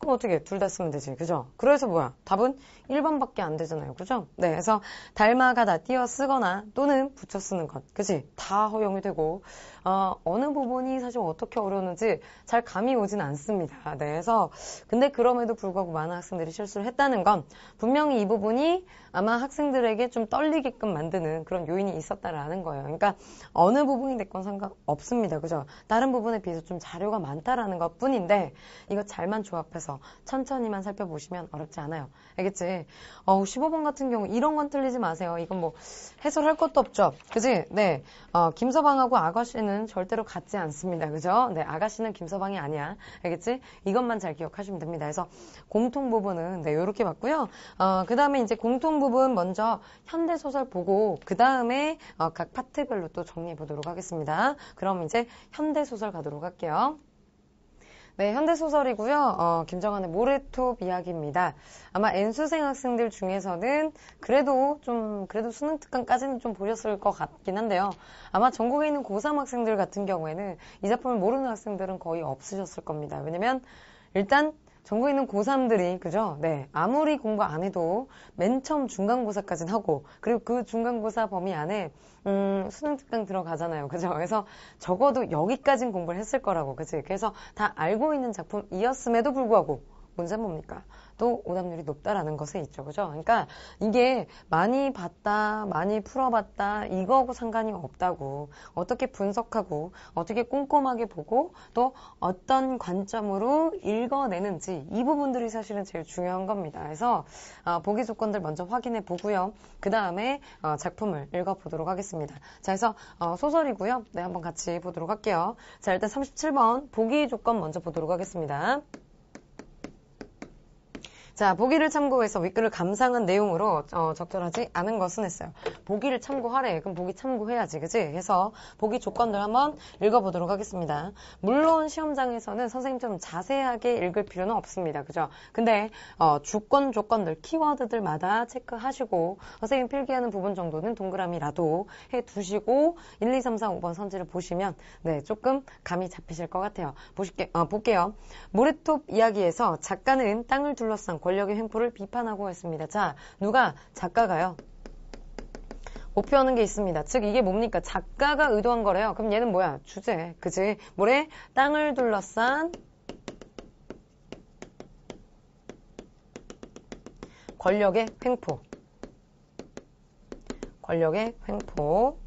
그럼 어떻게 둘 다 쓰면 되지, 그죠? 그래서 뭐야? 답은 1번밖에 안 되잖아요, 그죠? 네, 그래서 닮아가다 띄어 쓰거나 또는 붙여 쓰는 것, 그지? 다 허용이 되고 어느 부분이 사실 어떻게 어려웠는지 잘 감이 오진 않습니다. 네, 그래서 근데 그럼에도 불구하고 많은 학생들이 실수를 했다는 건 분명히 이 부분이 아마 학생들에게 좀 떨리게끔 만드는 그런 요인이 있었다라는 거예요. 그러니까 어느 부분이 됐건 상관없습니다, 그죠? 다른 부분에 비해서 좀 자료가 많다라는 것 뿐인데 이거 잘만 조합해서 천천히만 살펴보시면 어렵지 않아요. 알겠지? 15번 같은 경우 이런 건 틀리지 마세요. 이건 뭐 해설할 것도 없죠. 그지? 네. 김서방하고 아가씨는 절대로 같지 않습니다. 그죠? 네. 아가씨는 김서방이 아니야. 알겠지? 이것만 잘 기억하시면 됩니다. 그래서 공통 부분은 네, 요렇게 봤고요. 그 다음에 이제 공통 부분 먼저 현대소설 보고 그 다음에 각 파트별로 또 정리해 보도록 하겠습니다. 그럼 이제 현대소설 가도록 할게요. 네, 현대소설이고요. 김정한의 모래톱 이야기입니다. 아마 N수생 학생들 중에서는 그래도 수능 특강까지는 좀 보셨을 것 같긴 한데요. 아마 전국에 있는 고3 학생들 같은 경우에는 이 작품을 모르는 학생들은 거의 없으셨을 겁니다. 왜냐면 일단 전국에 있는 고3들이, 그죠? 네. 아무리 공부 안 해도 맨 처음 중간고사까지는 하고, 그리고 그 중간고사 범위 안에, 수능 특강 들어가잖아요. 그죠? 그래서 적어도 여기까진 공부를 했을 거라고, 그치? 그래서 다 알고 있는 작품이었음에도 불구하고, 문제는 뭡니까? 또 오답률이 높다라는 것에 있죠. 그죠? 그러니까 이게 많이 봤다, 많이 풀어봤다, 이거하고 상관이 없다고. 어떻게 분석하고, 어떻게 꼼꼼하게 보고, 또 어떤 관점으로 읽어내는지, 이 부분들이 사실은 제일 중요한 겁니다. 그래서 보기 조건들 먼저 확인해 보고요. 그 다음에 작품을 읽어보도록 하겠습니다. 자, 그래서 소설이고요. 네, 한번 같이 보도록 할게요. 자, 일단 37번 보기 조건 먼저 보도록 하겠습니다. 자, 보기를 참고해서 윗글을 감상한 내용으로 적절하지 않은 것은 했어요. 보기를 참고하래. 그럼 보기 참고해야지, 그치? 그래서 보기 조건들 한번 읽어보도록 하겠습니다. 물론 시험장에서는 선생님처럼 자세하게 읽을 필요는 없습니다, 그죠? 근데 조건들, 키워드들마다 체크하시고 선생님 필기하는 부분 정도는 동그라미라도 해두시고 1, 2, 3, 4, 5번 선지를 보시면 네, 조금 감이 잡히실 것 같아요. 볼게요. 모래톱 이야기에서 작가는 땅을 둘러싼 권력의 횡포를 비판하고 있습니다. 자, 누가? 작가가요. 목표하는 게 있습니다. 즉 이게 뭡니까? 작가가 의도한 거래요. 그럼 얘는 뭐야? 주제. 그지? 뭐래? 땅을 둘러싼 권력의 횡포. 권력의 횡포.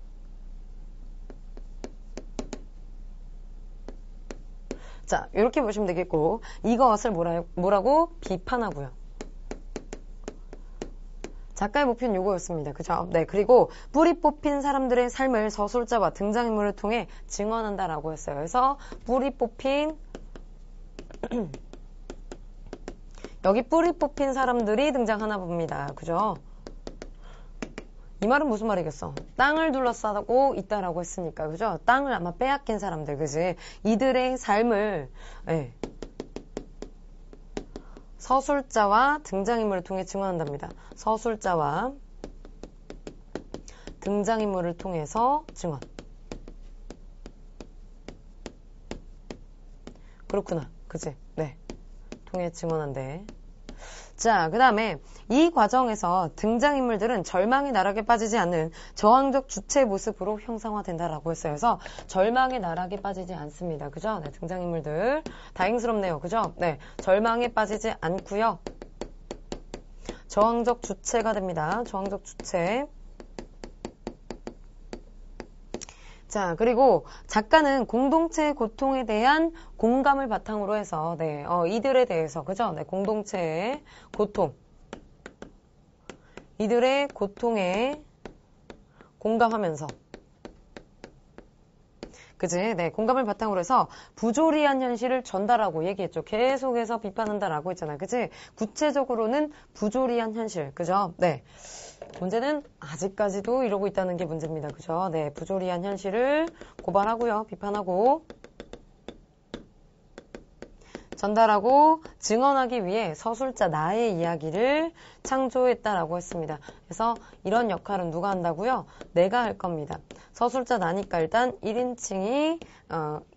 자, 이렇게 보시면 되겠고 이것을 뭐라고? 비판하고요. 작가의 목표는 요거였습니다. 그죠? 네, 그리고 뿌리 뽑힌 사람들의 삶을 서술자와 등장인물을 통해 증언한다라고 했어요. 그래서 뿌리 뽑힌 여기 뿌리 뽑힌 사람들이 등장하나 봅니다. 그죠? 이 말은 무슨 말이겠어? 땅을 둘러싸고 있다라고 했으니까, 그죠? 땅을 아마 빼앗긴 사람들, 그지? 이들의 삶을, 네. 서술자와 등장인물을 통해 증언한답니다. 서술자와 등장인물을 통해서 증언. 그렇구나. 그지? 네. 통해 증언한대. 자, 그 다음에 이 과정에서 등장인물들은 절망의 나락에 빠지지 않는 저항적 주체 모습으로 형상화된다라고 했어요. 그래서 절망의 나락에 빠지지 않습니다. 그죠? 네, 등장인물들. 다행스럽네요. 그죠? 네, 절망에 빠지지 않고요. 저항적 주체가 됩니다. 저항적 주체. 자, 그리고 작가는 공동체의 고통에 대한 공감을 바탕으로 해서, 네, 이들에 대해서, 그죠? 네, 공동체의 고통. 이들의 고통에 공감하면서. 그지? 네, 공감을 바탕으로 해서 부조리한 현실을 전달하고 얘기했죠. 계속해서 비판한다라고 했잖아요. 그지? 구체적으로는 부조리한 현실. 그죠? 네. 문제는 아직까지도 이러고 있다는 게 문제입니다. 그죠? 네, 부조리한 현실을 고발하고요. 비판하고. 전달하고 증언하기 위해 서술자 나의 이야기를 창조했다라고 했습니다. 그래서 이런 역할은 누가 한다고요? 내가 할 겁니다. 서술자 나니까 일단 1인칭이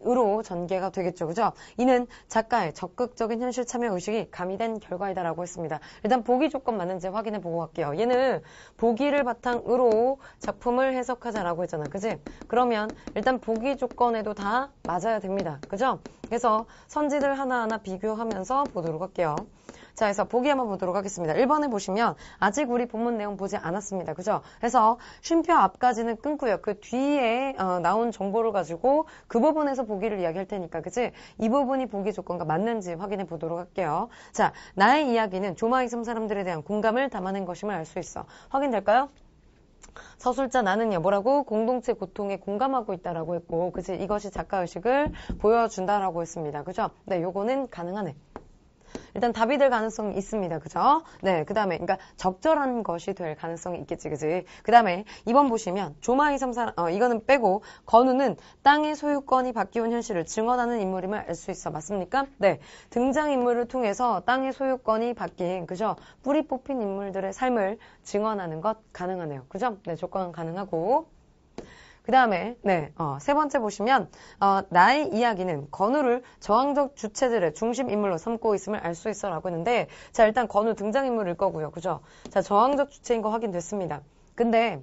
으로 전개가 되겠죠. 그죠? 이는 작가의 적극적인 현실 참여 의식이 가미된 결과이다라고 했습니다. 일단 보기 조건 맞는지 확인해 보고 갈게요. 얘는 보기를 바탕으로 작품을 해석하자라고 했잖아. 그지? 그러면 일단 보기 조건에도 다 맞아야 됩니다. 그죠? 그래서 선지들 하나하나 비교하면서 보도록 할게요. 자, 그래서 보기 한번 보도록 하겠습니다. 1번에 보시면 아직 우리 본문 내용 보지 않았습니다. 그죠? 그래서 쉼표 앞까지는 끊고요. 그 뒤에 나온 정보를 가지고 그 부분에서 보기를 이야기할 테니까, 그치? 이 부분이 보기 조건과 맞는지 확인해 보도록 할게요. 자, 나의 이야기는 조마이섬 사람들에 대한 공감을 담아낸 것임을 알 수 있어. 확인될까요? 서술자 나는요, 뭐라고? 공동체 고통에 공감하고 있다라고 했고, 그치? 이것이 작가의식을 보여준다라고 했습니다. 그죠? 네, 요거는 가능하네. 일단 답이 될 가능성이 있습니다. 그죠? 네, 그 다음에, 그러니까 적절한 것이 될 가능성이 있겠지, 그지? 그 다음에 2번 보시면, 조마이섬 사람, 이거는 빼고, 건우는 땅의 소유권이 바뀌온 현실을 증언하는 인물임을 알 수 있어. 맞습니까? 네. 등장인물을 통해서 땅의 소유권이 바뀐, 그죠? 뿌리 뽑힌 인물들의 삶을 증언하는 것 가능하네요. 그죠? 네, 조건은 가능하고. 그 다음에 세 번째 보시면 나의 이야기는 건우를 저항적 주체들의 중심 인물로 삼고 있음을 알 수 있어 라고 했는데 자 일단 건우 등장인물일 거고요. 그죠? 자 저항적 주체인 거 확인됐습니다. 근데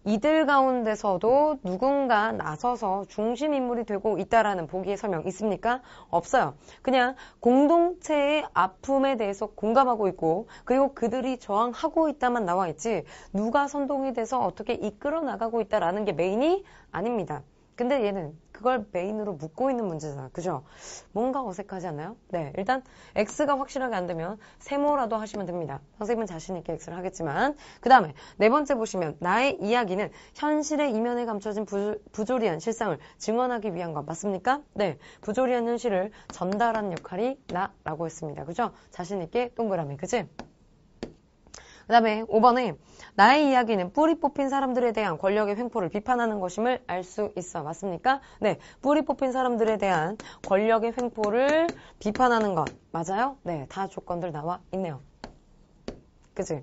이들 가운데서도 누군가 나서서 중심인물이 되고 있다라는 보기의 설명 있습니까? 없어요. 그냥 공동체의 아픔에 대해서 공감하고 있고 그리고 그들이 저항하고 있다만 나와 있지 누가 선동이 돼서 어떻게 이끌어 나가고 있다라는 게 메인이 아닙니다. 근데 얘는 그걸 메인으로 묻고 있는 문제잖아. 그죠? 뭔가 어색하지 않나요? 네, 일단 X가 확실하게 안 되면 세모라도 하시면 됩니다. 선생님은 자신 있게 X를 하겠지만 그 다음에 네 번째 보시면 나의 이야기는 현실의 이면에 감춰진 부조리한 실상을 증언하기 위한 것 맞습니까? 네, 부조리한 현실을 전달하는 역할이 나라고 했습니다. 그죠? 자신 있게 동그라미, 그치? 그 다음에 5번에 나의 이야기는 뿌리 뽑힌 사람들에 대한 권력의 횡포를 비판하는 것임을 알 수 있어. 맞습니까? 네, 뿌리 뽑힌 사람들에 대한 권력의 횡포를 비판하는 것 맞아요? 네, 다 조건들 나와 있네요. 그치?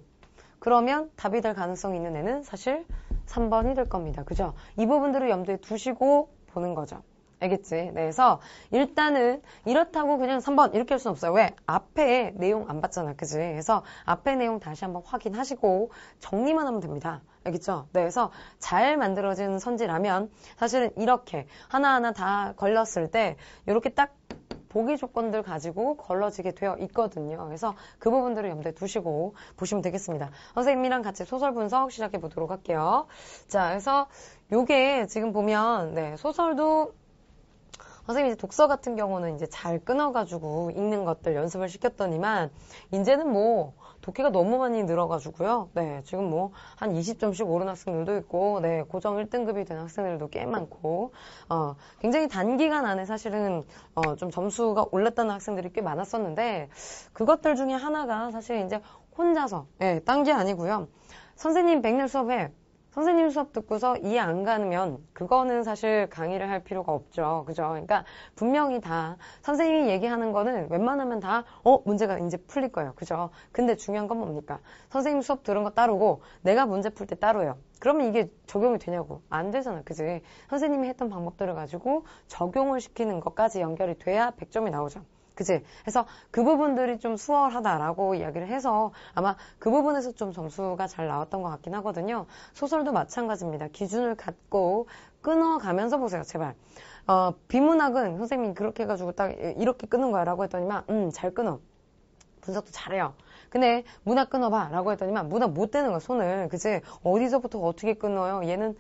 그러면 답이 될 가능성이 있는 애는 사실 3번이 될 겁니다. 그죠? 이 부분들을 염두에 두시고 보는 거죠. 알겠지? 네, 그래서 일단은 이렇다고 그냥 3번 이렇게 할 수는 없어요. 왜? 앞에 내용 안 봤잖아. 그지? 그래서 앞에 내용 다시 한번 확인하시고 정리만 하면 됩니다. 알겠죠? 네, 그래서 잘 만들어진 선지라면 사실은 이렇게 하나하나 다 걸렸을 때 이렇게 딱 보기 조건들 가지고 걸러지게 되어 있거든요. 그래서 그 부분들을 염두에 두시고 보시면 되겠습니다. 선생님이랑 같이 소설 분석 시작해 보도록 할게요. 자, 그래서 요게 지금 보면 소설도 선생님이 이제 독서 같은 경우는 이제 잘 끊어가지고 읽는 것들 연습을 시켰더니만, 이제는 뭐, 독해가 너무 많이 늘어가지고요. 네, 지금 뭐, 한 20점씩 오른 학생들도 있고, 네, 고정 1등급이 된 학생들도 꽤 많고, 굉장히 단기간 안에 사실은, 좀 점수가 올랐다는 학생들이 꽤 많았었는데, 그것들 중에 하나가 사실 이제 혼자서, 딴 게 아니고요. 선생님 백날 수업에 선생님 수업 듣고서 이해 안 가면 그거는 사실 강의를 할 필요가 없죠. 그죠? 그러니까 분명히 다 선생님이 얘기하는 거는 웬만하면 다 문제가 이제 풀릴 거예요. 그죠? 근데 중요한 건 뭡니까? 선생님 수업 들은 거 따르고 내가 문제 풀 때 따로요. 그러면 이게 적용이 되냐고. 안 되잖아. 그지? 선생님이 했던 방법들을 가지고 적용을 시키는 것까지 연결이 돼야 100점이 나오죠. 그치? 그래서 그 부분들이 좀 수월하다라고 이야기를 해서 아마 그 부분에서 좀 점수가 잘 나왔던 것 같긴 하거든요. 소설도 마찬가지입니다. 기준을 갖고 끊어가면서 보세요, 제발. 비문학은 선생님이 그렇게 해가지고 딱 이렇게 끊는 거야 라고 했더니만, 잘 끊어. 분석도 잘해요. 근데 문학 끊어봐 라고 했더니만 문학 못 떼는 거야 손을. 그치? 어디서부터 어떻게 끊어요? 얘는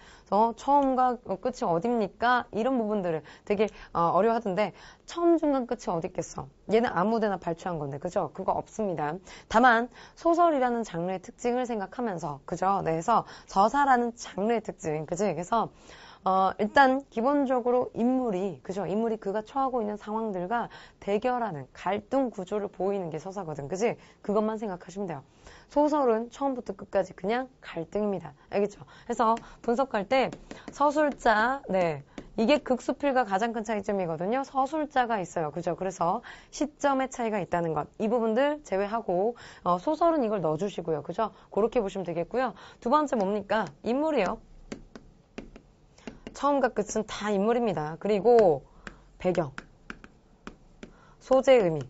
처음과 끝이 어딥니까? 이런 부분들을 되게 어려워하던데 처음 중간 끝이 어디 있겠어? 얘는 아무데나 발췌한 건데 그죠? 그거 없습니다. 다만 소설이라는 장르의 특징을 생각하면서 그죠? 네, 그래서 서사라는 장르의 특징 그치? 그래서 일단 기본적으로 인물이 그가 처하고 있는 상황들과 대결하는 갈등 구조를 보이는 게 서사거든. 그지? 그것만 생각하시면 돼요. 소설은 처음부터 끝까지 그냥 갈등입니다. 알겠죠? 그래서 분석할 때 서술자, 이게 극수필과 가장 큰 차이점이거든요. 서술자가 있어요. 그죠? 그래서 시점의 차이가 있다는 것. 이 부분들 제외하고 소설은 이걸 넣어주시고요. 그죠? 그렇게 보시면 되겠고요. 두 번째 뭡니까? 인물이요. 처음과 끝은 다 인물입니다. 그리고 배경, 소재 의미.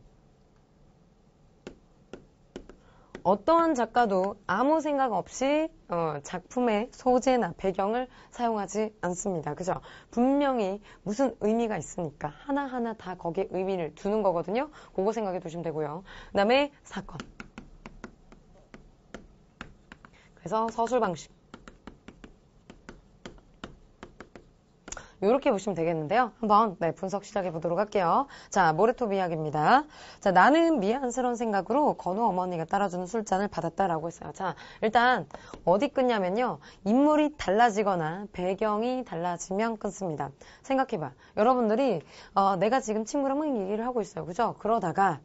어떠한 작가도 아무 생각 없이 작품의 소재나 배경을 사용하지 않습니다. 그죠? 분명히 무슨 의미가 있으니까 하나하나 다 거기에 의미를 두는 거거든요. 그거 생각해 두시면 되고요. 그 다음에 사건. 그래서 서술 방식. 이렇게 보시면 되겠는데요. 한번 분석 시작해 보도록 할게요. 자, 모래톱 이야기입니다. 자, 나는 미안스러운 생각으로 건우 어머니가 따라주는 술잔을 받았다라고 했어요. 자, 일단 어디 끊냐면요. 인물이 달라지거나 배경이 달라지면 끊습니다. 생각해봐. 여러분들이 내가 지금 친구랑 막 얘기를 하고 있어요. 그죠? 그러다가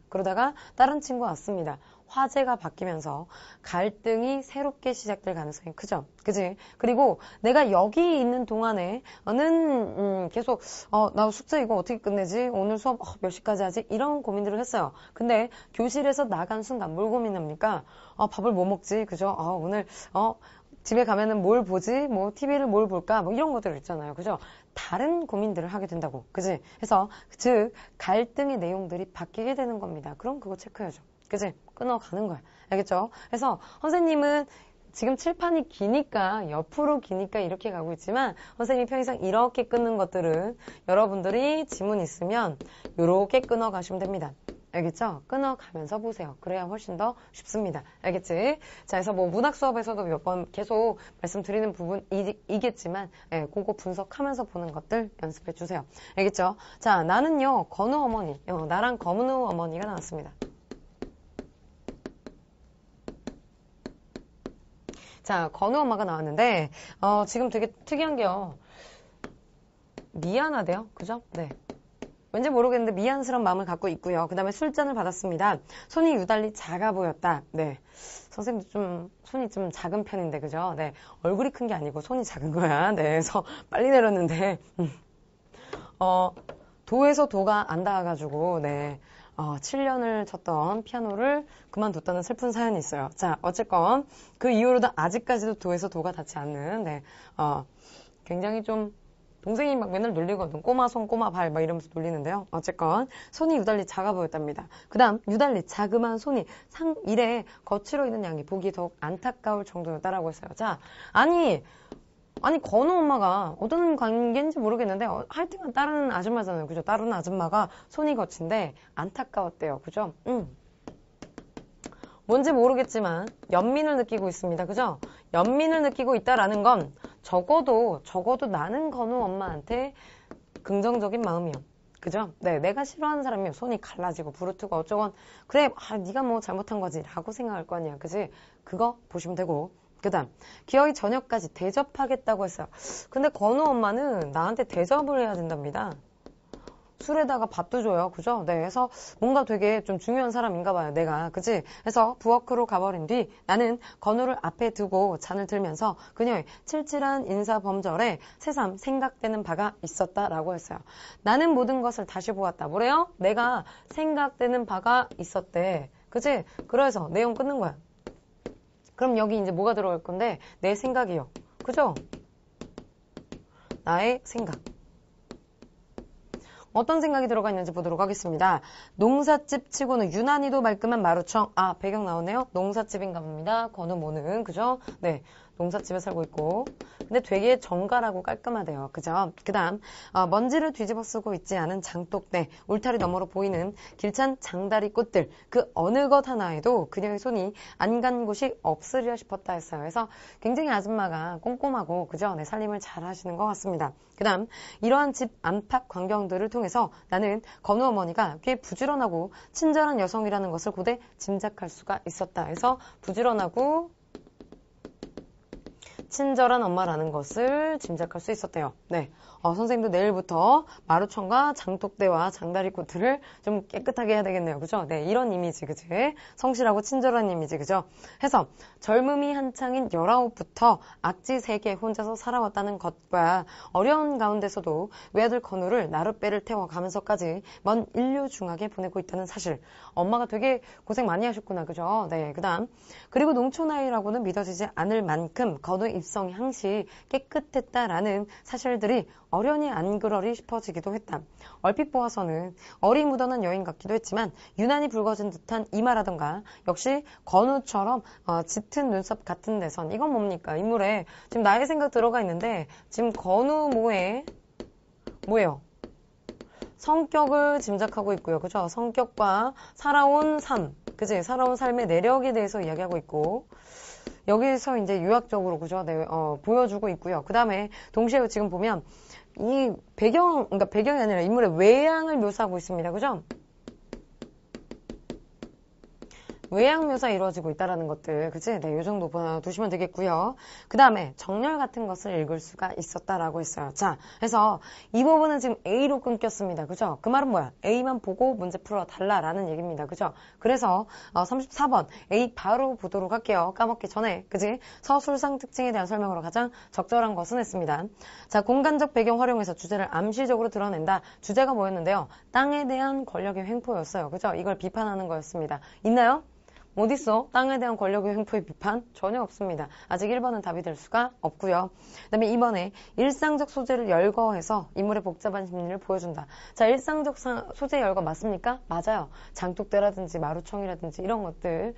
다른 친구가 왔습니다. 화제가 바뀌면서 갈등이 새롭게 시작될 가능성이 크죠. 그지? 그리고 내가 여기 있는 동안에는 계속 나 숙제 이거 어떻게 끝내지? 오늘 수업 몇 시까지 하지? 이런 고민들을 했어요. 근데 교실에서 나간 순간 뭘 고민합니까? 밥을 뭐 먹지? 그죠? 오늘 집에 가면은 뭘 보지? 뭐 TV를 뭘 볼까? 뭐 이런 것들 있잖아요. 그죠? 다른 고민들을 하게 된다고. 그지? 그래서 즉 갈등의 내용들이 바뀌게 되는 겁니다. 그럼 그거 체크해야죠. 그지? 끊어가는 거야. 알겠죠? 그래서 선생님은 지금 칠판이 기니까 옆으로 기니까 이렇게 가고 있지만 선생님이 편의상 이렇게 끊는 것들은 여러분들이 지문 있으면 이렇게 끊어가시면 됩니다. 알겠죠? 끊어가면서 보세요. 그래야 훨씬 더 쉽습니다. 알겠지? 자, 그래서 뭐 문학 수업에서도 몇 번 계속 말씀드리는 부분이겠지만 그거 분석하면서 보는 것들 연습해 주세요. 알겠죠? 자, 나는요 건우 어머니, 나랑 건우 어머니가 나왔습니다. 자, 건우 엄마가 나왔는데 지금 되게 특이한 게요. 미안하대요. 그죠? 네. 왠지 모르겠는데 미안스러운 마음을 갖고 있고요. 그 다음에 술잔을 받았습니다. 손이 유달리 작아 보였다. 네. 선생님도 좀 손이 좀 작은 편인데 그죠? 네. 얼굴이 큰 게 아니고 손이 작은 거야. 네. 그래서 빨리 내렸는데 도에서 도가 안 닿아가지고 네. 7년을 쳤던 피아노를 그만뒀다는 슬픈 사연이 있어요. 자, 어쨌건 그 이후로도 아직까지도 도에서 도가 닿지 않는 굉장히 좀 동생이 막 맨날 놀리거든. 꼬마 손, 꼬마 발 막 이러면서 놀리는데요. 어쨌건 손이 유달리 작아 보였답니다. 그 다음 유달리 자그마한 손이 상일에 거칠어 있는 양이 보기 더욱 안타까울 정도였다라고 했어요. 자, 아니 건우 엄마가 어떤 관계인지 모르겠는데 하여튼간 다른 아줌마잖아요. 그죠? 다른 아줌마가 손이 거친데 안타까웠대요. 그죠? 뭔지 모르겠지만 연민을 느끼고 있습니다. 그죠? 연민을 느끼고 있다라는 건 적어도 나는 건우 엄마한테 긍정적인 마음이요. 그죠? 네, 내가 싫어하는 사람이요. 손이 갈라지고 부르트고 어쩌건 그래, 네가 뭐 잘못한 거지 라고 생각할 거 아니야. 그지? 그거 보시면 되고 그 다음 기어이 저녁까지 대접하겠다고 했어요. 근데 건우 엄마는 나한테 대접을 해야 된답니다. 술에다가 밥도 줘요. 그죠? 네. 그래서 뭔가 되게 좀 중요한 사람인가 봐요. 내가. 그치? 그래서 부엌으로 가버린 뒤 나는 건우를 앞에 두고 잔을 들면서 그녀의 칠칠한 인사범절에 새삼 생각되는 바가 있었다라고 했어요. 나는 모든 것을 다시 보았다. 뭐래요? 내가 생각되는 바가 있었대. 그치? 그래서 내용 끊는 거야. 그럼 여기 이제 뭐가 들어갈 건데 내 생각이요. 그죠? 나의 생각. 어떤 생각이 들어가 있는지 보도록 하겠습니다. 농삿집 치고는 유난히도 말끔한 마루청. 배경 나오네요. 농삿집인가 봅니다. 건우모는. 그죠? 네. 농삿집에 살고 있고. 근데 되게 정갈하고 깔끔하대요. 그죠? 그 다음, 먼지를 뒤집어 쓰고 있지 않은 장독대, 울타리 너머로 보이는 길찬 장다리 꽃들, 그 어느 것 하나에도 그녀의 손이 안 간 곳이 없으려 싶었다 했어요. 그래서 굉장히 아줌마가 꼼꼼하고, 그죠? 네, 살림을 잘 하시는 것 같습니다. 그 다음, 이러한 집 안팎 광경들을 통해서 나는 건우 어머니가 꽤 부지런하고 친절한 여성이라는 것을 고대 짐작할 수가 있었다. 그래서 부지런하고 친절한 엄마라는 것을 짐작할 수 있었대요. 네. 선생님도 내일부터 마루청과 장독대와 장다리 코트를 좀 깨끗하게 해야 되겠네요. 그죠? 네. 이런 이미지, 그지? 성실하고 친절한 이미지, 그죠? 해서 젊음이 한창인 19부터 악지 3개 혼자서 살아왔다는 것과 어려운 가운데서도 외아들 건우를 나룻배를 태워가면서까지 먼 인류 중학에 보내고 있다는 사실. 엄마가 되게 고생 많이 하셨구나. 그죠? 네. 그리고 농촌 아이라고는 믿어지지 않을 만큼 건우 입성 향시 깨끗했다라는 사실들이 어련히 안 그러리 싶어지기도 했다. 얼핏 보아서는 어리 묻어난 여인 같기도 했지만 유난히 붉어진 듯한 이마라던가 역시 건우처럼 짙은 눈썹 같은 데선 이건 뭡니까? 인물에 지금 나의 생각 들어가 있는데 지금 건우 뭐예요? 성격을 짐작하고 있고요. 그죠? 성격과 살아온 삶, 그지? 살아온 삶의 내력에 대해서 이야기하고 있고 여기서 이제 유학적으로 그죠? 네, 보여주고 있고요. 그 다음에 동시에 지금 보면 이 그러니까 배경이 아니라 인물의 외양을 묘사하고 있습니다. 그죠? 외양 묘사 이루어지고 있다라는 것들, 그치? 네, 이 정도 두시면 되겠고요. 그 다음에 정렬 같은 것을 읽을 수가 있었다라고 했어요. 자, 그래서 이 부분은 지금 A로 끊겼습니다. 그죠? 그 말은 뭐야? A만 보고 문제 풀어달라라는 얘기입니다. 그죠? 그래서 34번 A 바로 보도록 할게요. 까먹기 전에, 그지? 서술상 특징에 대한 설명으로 가장 적절한 것은 했습니다. 자, 공간적 배경 활용해서 주제를 암시적으로 드러낸다. 주제가 뭐였는데요? 땅에 대한 권력의 횡포였어요. 그죠? 이걸 비판하는 거였습니다. 있나요? 어딨어? 땅에 대한 권력의 횡포의 비판? 전혀 없습니다. 아직 1번은 답이 될 수가 없고요. 그 다음에 2번에 일상적 소재를 열거해서 인물의 복잡한 심리를 보여준다. 자, 일상적 소재 열거 맞습니까? 맞아요. 장독대라든지 마루청이라든지 이런 것들.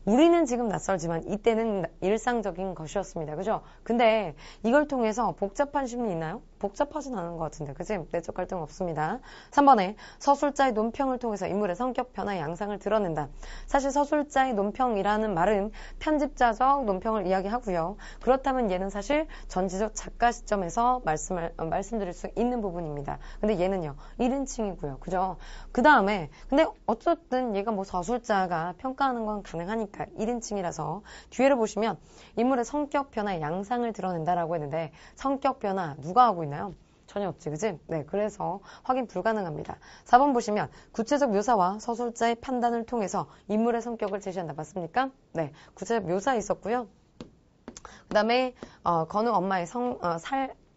우리는 지금 낯설지만 이때는 일상적인 것이었습니다. 그죠? 근데 이걸 통해서 복잡한 심리 있나요? 복잡하진 않은 것 같은데, 그치? 내적 갈등 없습니다. 3번에 서술자의 논평을 통해서 인물의 성격 변화 양상을 드러낸다. 사실 서술자의 논평이라는 말은 편집자적 논평을 이야기하고요. 그렇다면 얘는 사실 전지적 작가 시점에서 말씀드릴 수 있는 부분입니다. 근데 얘는요, 1인칭이고요. 그죠? 그 다음에, 근데 어쨌든 얘가 뭐 서술자가 평가하는 건 가능하니까 1인칭이라서 뒤에를 보시면 인물의 성격 변화 양상을 드러낸다라고 했는데 성격 변화 누가 하고 있나요? 전혀 없지, 그지? 네, 그래서 확인 불가능합니다. 4번 보시면 구체적 묘사와 서술자의 판단을 통해서 인물의 성격을 제시한다. 맞습니까? 네, 구체적 묘사 있었고요. 그 다음에 건우 엄마의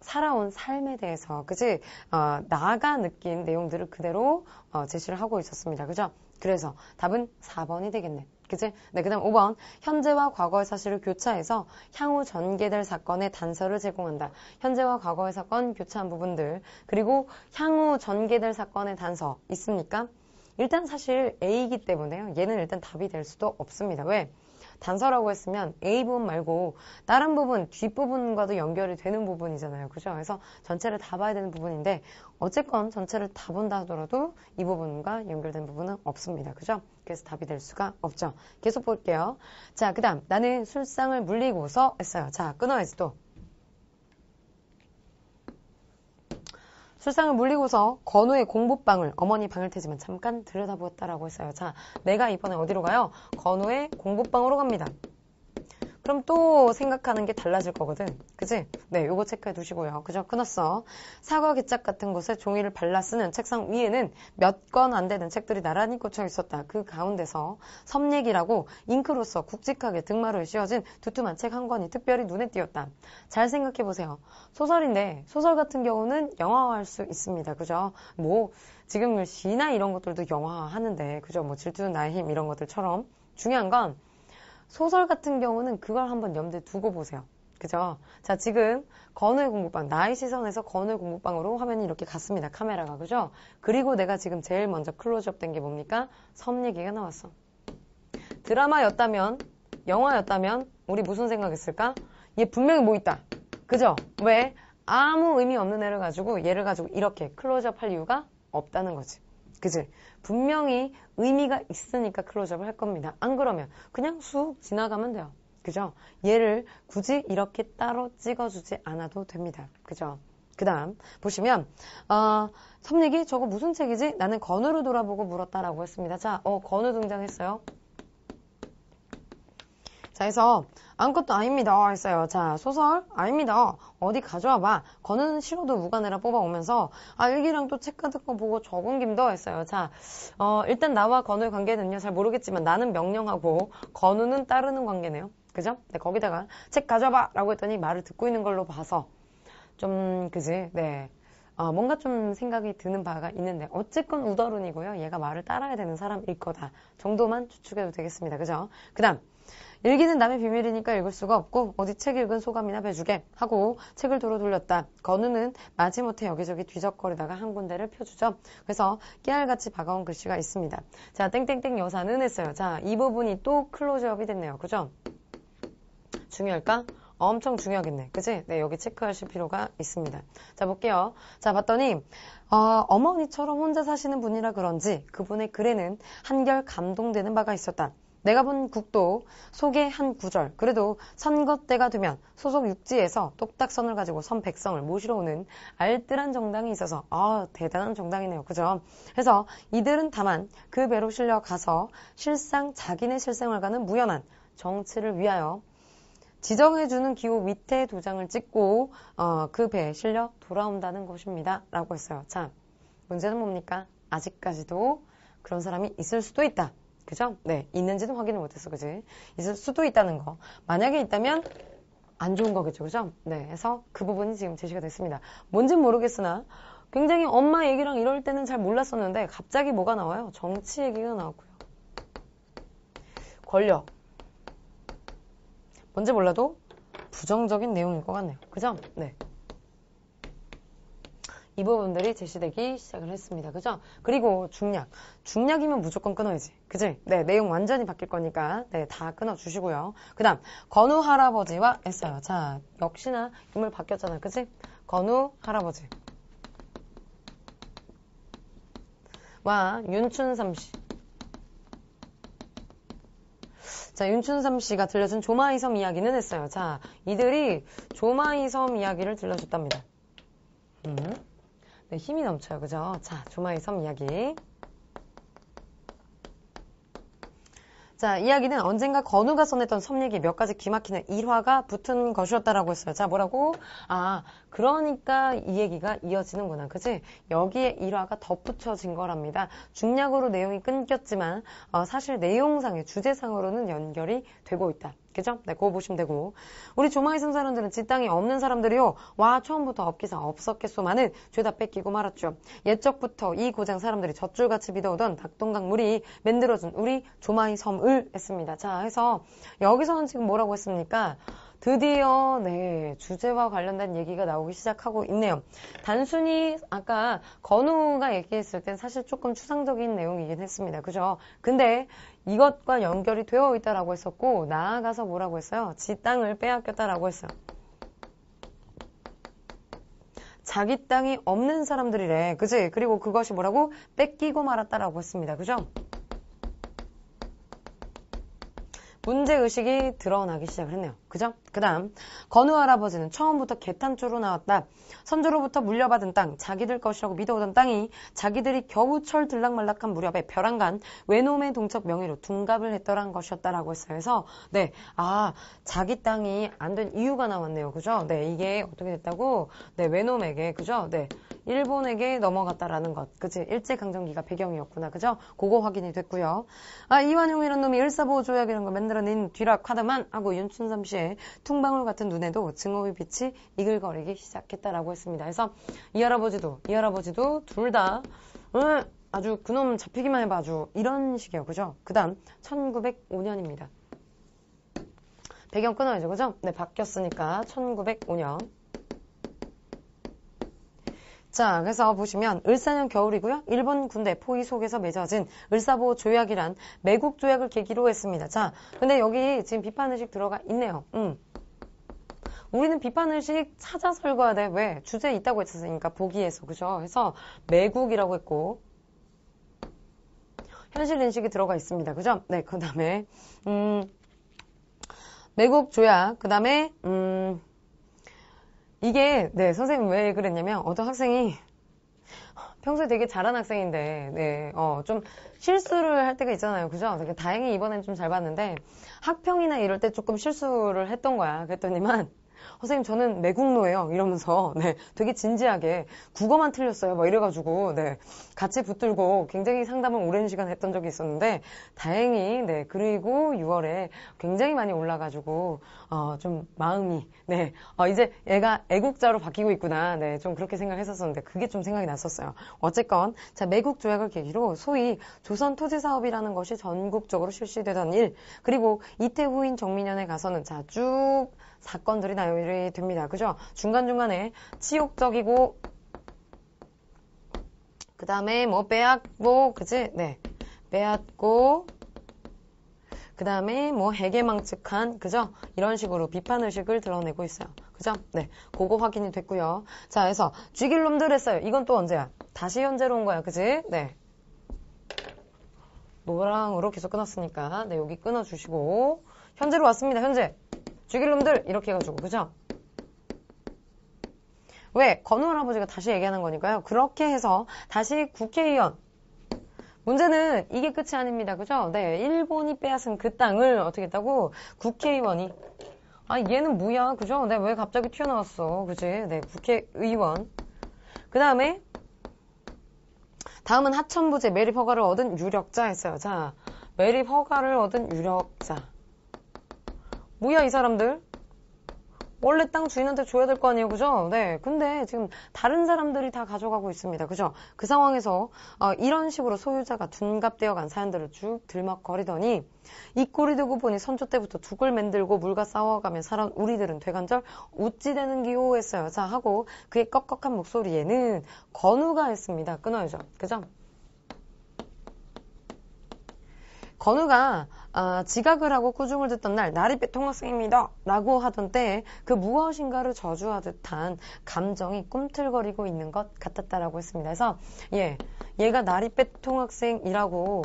살아온 삶에 대해서, 그지? 나가 느낀 내용들을 그대로 제시를 하고 있었습니다. 그죠? 그래서 답은 4번이 되겠네. 그치? 네, 그 다음 5번. 현재와 과거의 사실을 교차해서 향후 전개될 사건의 단서를 제공한다. 현재와 과거의 사건 교차한 부분들. 그리고 향후 전개될 사건의 단서 있습니까? 일단 사실 A이기 때문에요. 얘는 일단 답이 될 수도 없습니다. 왜? 단서라고 했으면 A 부분 말고 다른 부분, 뒷부분과도 연결이 되는 부분이잖아요. 그죠? 그래서 전체를 다 봐야 되는 부분인데 어쨌건 전체를 다 본다 하더라도 이 부분과 연결된 부분은 없습니다. 그죠? 그래서 답이 될 수가 없죠. 계속 볼게요. 자, 그 다음 나는 술상을 물리고서 했어요. 자, 끊어야지 또. 술상을 물리고서 건우의 공부방을 어머니 방일 테지만 잠깐 들여다보았다라고 했어요. 자, 내가 이번에 어디로 가요? 건우의 공부방으로 갑니다. 그럼 또 생각하는 게 달라질 거거든. 그치? 네, 요거 체크해 두시고요. 그죠? 끊었어. 사과 개짝 같은 곳에 종이를 발라 쓰는 책상 위에는 몇 권 안 되는 책들이 나란히 꽂혀 있었다. 그 가운데서 섭얘기라고 잉크로서 굵직하게 등마루에 씌워진 두툼한 책 한 권이 특별히 눈에 띄었다. 잘 생각해 보세요. 소설인데 소설 같은 경우는 영화화할 수 있습니다. 그죠? 뭐 지금 시나 이런 것들도 영화화하는데 그죠? 뭐 질투는 나의 힘 이런 것들처럼 중요한 건 소설 같은 경우는 그걸 한번 염두에 두고 보세요. 그죠? 자, 지금 건우의 공부방, 나의 시선에서 건우의 공부방으로 화면이 이렇게 갔습니다. 카메라가. 그죠? 그리고 내가 지금 제일 먼저 클로즈업 된 게 뭡니까? 섭 얘기가 나왔어. 드라마였다면, 영화였다면 우리 무슨 생각했을까? 얘 분명히 뭐 있다. 그죠? 왜? 아무 의미 없는 애를 가지고 얘를 가지고 이렇게 클로즈업 할 이유가 없다는 거지. 그치? 분명히 의미가 있으니까 클로즈업을 할 겁니다. 안 그러면 그냥 쑥 지나가면 돼요. 그죠? 얘를 굳이 이렇게 따로 찍어주지 않아도 됩니다. 그죠? 그 다음 보시면 섭얘기 저거 무슨 책이지? 나는 건우를 돌아보고 물었다라고 했습니다. 자, 건우 등장했어요. 자, 해서 아무것도 아닙니다 했어요. 자, 소설 아닙니다. 어디 가져와봐. 건우는 싫어도 무관해라 뽑아오면서 일기랑 또 책 같은 거 보고 적은 김도 했어요. 자, 일단 나와 건우의 관계는요 잘 모르겠지만 나는 명령하고 건우는 따르는 관계네요. 그죠? 네, 거기다가 책 가져와봐 라고 했더니 말을 듣고 있는 걸로 봐서 좀 그지? 네. 뭔가 좀 생각이 드는 바가 있는데 어쨌건 우더룬이고요. 얘가 말을 따라야 되는 사람일 거다 정도만 추측해도 되겠습니다. 그죠? 그 다음 일기는 남의 비밀이니까 읽을 수가 없고 어디 책 읽은 소감이나 배주게 하고 책을 도로 돌렸다. 건우는 마지못해 여기저기 뒤적거리다가 한 군데를 펴주죠. 그래서 깨알같이 박아온 글씨가 있습니다. 자, 땡땡땡 여사는 했어요. 자, 이 부분이 또 클로즈업이 됐네요. 그죠? 중요할까? 엄청 중요하겠네. 그치? 네, 여기 체크하실 필요가 있습니다. 자, 볼게요. 자, 봤더니, 어머니처럼 혼자 사시는 분이라 그런지 그분의 글에는 한결 감동되는 바가 있었다. 내가 본 국도 속의 한 구절, 그래도 선거 때가 되면 소속 육지에서 똑딱선을 가지고 선 백성을 모시러 오는 알뜰한 정당이 있어서, 대단한 정당이네요. 그죠? 그래서 이들은 다만 그 배로 실려 가서 실상 자기네 실생활과는 무연한 정치를 위하여 지정해주는 기호 밑에 도장을 찍고 그 배에 실려 돌아온다는 것입니다. 라고 했어요. 자, 문제는 뭡니까? 아직까지도 그런 사람이 있을 수도 있다. 그죠? 네, 있는지는 확인을 못했어. 그지? 있을 수도 있다는 거. 만약에 있다면 안 좋은 거겠죠. 그죠? 네, 그래서 그 부분이 지금 제시가 됐습니다. 뭔진 모르겠으나 굉장히 엄마 얘기랑 이럴 때는 잘 몰랐었는데 갑자기 뭐가 나와요? 정치 얘기가 나왔고요. 권력. 뭔지 몰라도 부정적인 내용일 것 같네요. 그죠? 네. 이 부분들이 제시되기 시작을 했습니다. 그죠? 그리고 중략. 중략이면 무조건 끊어야지. 그지? 네, 내용 완전히 바뀔 거니까, 네, 다 끊어주시고요. 그 다음, 건우 할아버지와 했어요. 자, 역시나 인물 바뀌었잖아. 그지? 건우 할아버지. 와, 윤춘삼 씨. 자, 윤춘삼 씨가 들려준 조마이섬 이야기는 했어요. 자, 이들이 조마이섬 이야기를 들려줬답니다. 네, 힘이 넘쳐요. 그죠? 자, 조마이섬 이야기. 자, 이야기는 언젠가 건우가 써냈던 섬 얘기 몇 가지 기막히는 일화가 붙은 것이었다라고 했어요. 자, 뭐라고? 그러니까 이 얘기가 이어지는구나. 그치? 여기에 일화가 덧붙여진 거랍니다. 중략으로 내용이 끊겼지만 사실 내용상의 주제상으로는 연결이 되고 있다. 그죠? 네, 그거 보시면 되고. 우리 조마이섬 사람들은 지 땅이 없는 사람들이요. 와, 처음부터 업기사 없었겠소만은 죄다 뺏기고 말았죠. 옛적부터 이 고장 사람들이 젖줄같이 믿어오던 낙동강물이 만들어준 우리 조마이섬을 했습니다. 자, 해서 여기서는 지금 뭐라고 했습니까? 드디어 네, 주제와 관련된 얘기가 나오기 시작하고 있네요. 단순히 아까 건우가 얘기했을 땐 사실 조금 추상적인 내용이긴 했습니다. 그죠? 근데 이것과 연결이 되어 있다라고 했었고 나아가서 뭐라고 했어요? 지 땅을 빼앗겼다라고 했어요. 자기 땅이 없는 사람들이래. 그지? 그리고 그것이 뭐라고? 뺏기고 말았다라고 했습니다. 그죠? 문제의식이 드러나기 시작을 했네요. 그죠? 그 다음 건우 할아버지는 처음부터 개탄조로 나왔다. 선조로부터 물려받은 땅, 자기들 것이라고 믿어오던 땅이 자기들이 겨우 철 들락말락한 무렵에 벼랑간 외놈의 동척 명의로 둔갑을 했더란 것이었다라고 했어요. 그래서 네, 자기 땅이 안 된 이유가 나왔네요. 그죠? 네, 이게 어떻게 됐다고? 네, 외놈에게 그죠? 네, 일본에게 넘어갔다라는 것. 그치? 일제강점기가 배경이었구나. 그죠? 그거 확인이 됐고요. 이완용이라는 놈이 일사보호 조약이라는 걸 만들어낸 뒤락하다만 하고 윤춘삼 씨의 퉁방울 같은 눈에도 증오의 빛이 이글거리기 시작했다라고 했습니다. 그래서 이 할아버지도 둘 다 아주 그놈 잡히기만 해봐 아주 이런 식이에요. 그죠? 그 다음 1905년입니다. 배경 끊어야죠. 그죠? 네, 바뀌었으니까 1905년. 자, 그래서 보시면 을사년 겨울이고요. 일본 군대 포위 속에서 맺어진 을사보호 조약이란 매국 조약을 계기로 했습니다. 자, 근데 여기 지금 비판의식 들어가 있네요. 우리는 비판의식 찾아서 읽어야 돼. 왜? 주제에 있다고 했으니까 보기에서. 그죠? 그래서 매국이라고 했고 현실인식이 들어가 있습니다. 그죠? 네, 그 다음에 매국 조약, 그 다음에 이게 네 선생님 왜 그랬냐면 어떤 학생이 평소에 되게 잘한 학생인데, 네, 좀 실수를 할 때가 있잖아요. 그죠? 되게 다행히 이번엔 좀 잘 봤는데, 학평이나 이럴 때 조금 실수를 했던 거야. 그랬더니만, 선생님, 저는 매국노예요. 이러면서, 네, 되게 진지하게, 국어만 틀렸어요. 막 이래가지고, 네, 같이 붙들고 굉장히 상담을 오랜 시간 했던 적이 있었는데, 다행히, 네, 그리고 6월에 굉장히 많이 올라가지고, 좀 마음이, 네, 이제 얘가 애국자로 바뀌고 있구나. 네, 좀 그렇게 생각했었었는데, 그게 좀 생각이 났었어요. 어쨌건, 자, 매국 조약을 계기로 소위 조선 토지 사업이라는 것이 전국적으로 실시되던 일, 그리고 이태후인 정민연에 가서는 자, 쭉 사건들이 나열이 됩니다. 그죠? 중간중간에 치욕적이고, 그 다음에 뭐 빼앗고, 그지? 네. 빼앗고, 그 다음에 뭐 해괴망측한, 그죠? 이런 식으로 비판의식을 드러내고 있어요. 그죠? 네. 그거 확인이 됐고요. 자, 그래서 쥐길 놈들 했어요. 이건 또 언제야? 다시 현재로 온 거야. 그지? 네. 노랑으로 계속 끊었으니까, 네. 여기 끊어주시고, 현재로 왔습니다. 현재. 죽일 놈들 이렇게 해가지고 그죠? 왜? 건우 할아버지가 다시 얘기하는 거니까요. 그렇게 해서 다시 국회의원 문제는 이게 끝이 아닙니다. 그죠? 네, 일본이 빼앗은 그 땅을 어떻게 했다고? 국회의원이 얘는 뭐야? 그죠? 네, 왜 갑자기 튀어나왔어? 그지? 네, 국회의원 그 다음에 다음은 하천부제 매립 허가를 얻은 유력자 했어요. 자, 매립 허가를 얻은 유력자 뭐야 이 사람들? 원래 땅 주인한테 줘야 될 거 아니에요, 그죠? 네. 근데 지금 다른 사람들이 다 가져가고 있습니다, 그죠? 그 상황에서 이런 식으로 소유자가 둔갑되어 간 사연들을 쭉 들먹거리더니 이 꼴이 되고 보니 선조 때부터 두글 만들고 물과 싸워가며 살아온 우리들은 되간절 우찌되는 기호 했어요. 자, 하고 그의 꺽꺽한 목소리에는 건우가 했습니다. 끊어야죠, 그죠? 건우가 지각을 하고 꾸중을 듣던 날 나리빼 통학생입니다 라고 하던 때에 그 무엇인가를 저주하듯한 감정이 꿈틀거리고 있는 것 같았다라고 했습니다. 그래서 얘가 나리빼 통학생이라고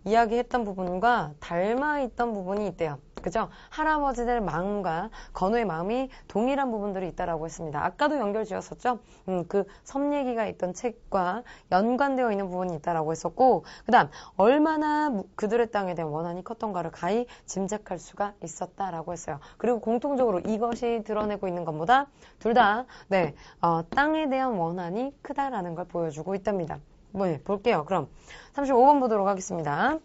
이야기했던 부분과 닮아있던 부분이 있대요. 그죠? 할아버지들 마음과 건우의 마음이 동일한 부분들이 있다라고 했습니다. 아까도 연결 지었었죠? 그 섬 얘기가 있던 책과 연관되어 있는 부분이 있다라고 했었고, 그 다음, 얼마나 그들의 땅에 대한 원한이 컸던가를 가히 짐작할 수가 있었다라고 했어요. 그리고 공통적으로 이것이 드러내고 있는 것보다 둘 다, 네, 땅에 대한 원한이 크다라는 걸 보여주고 있답니다. 볼게요. 그럼 35번 보도록 하겠습니다.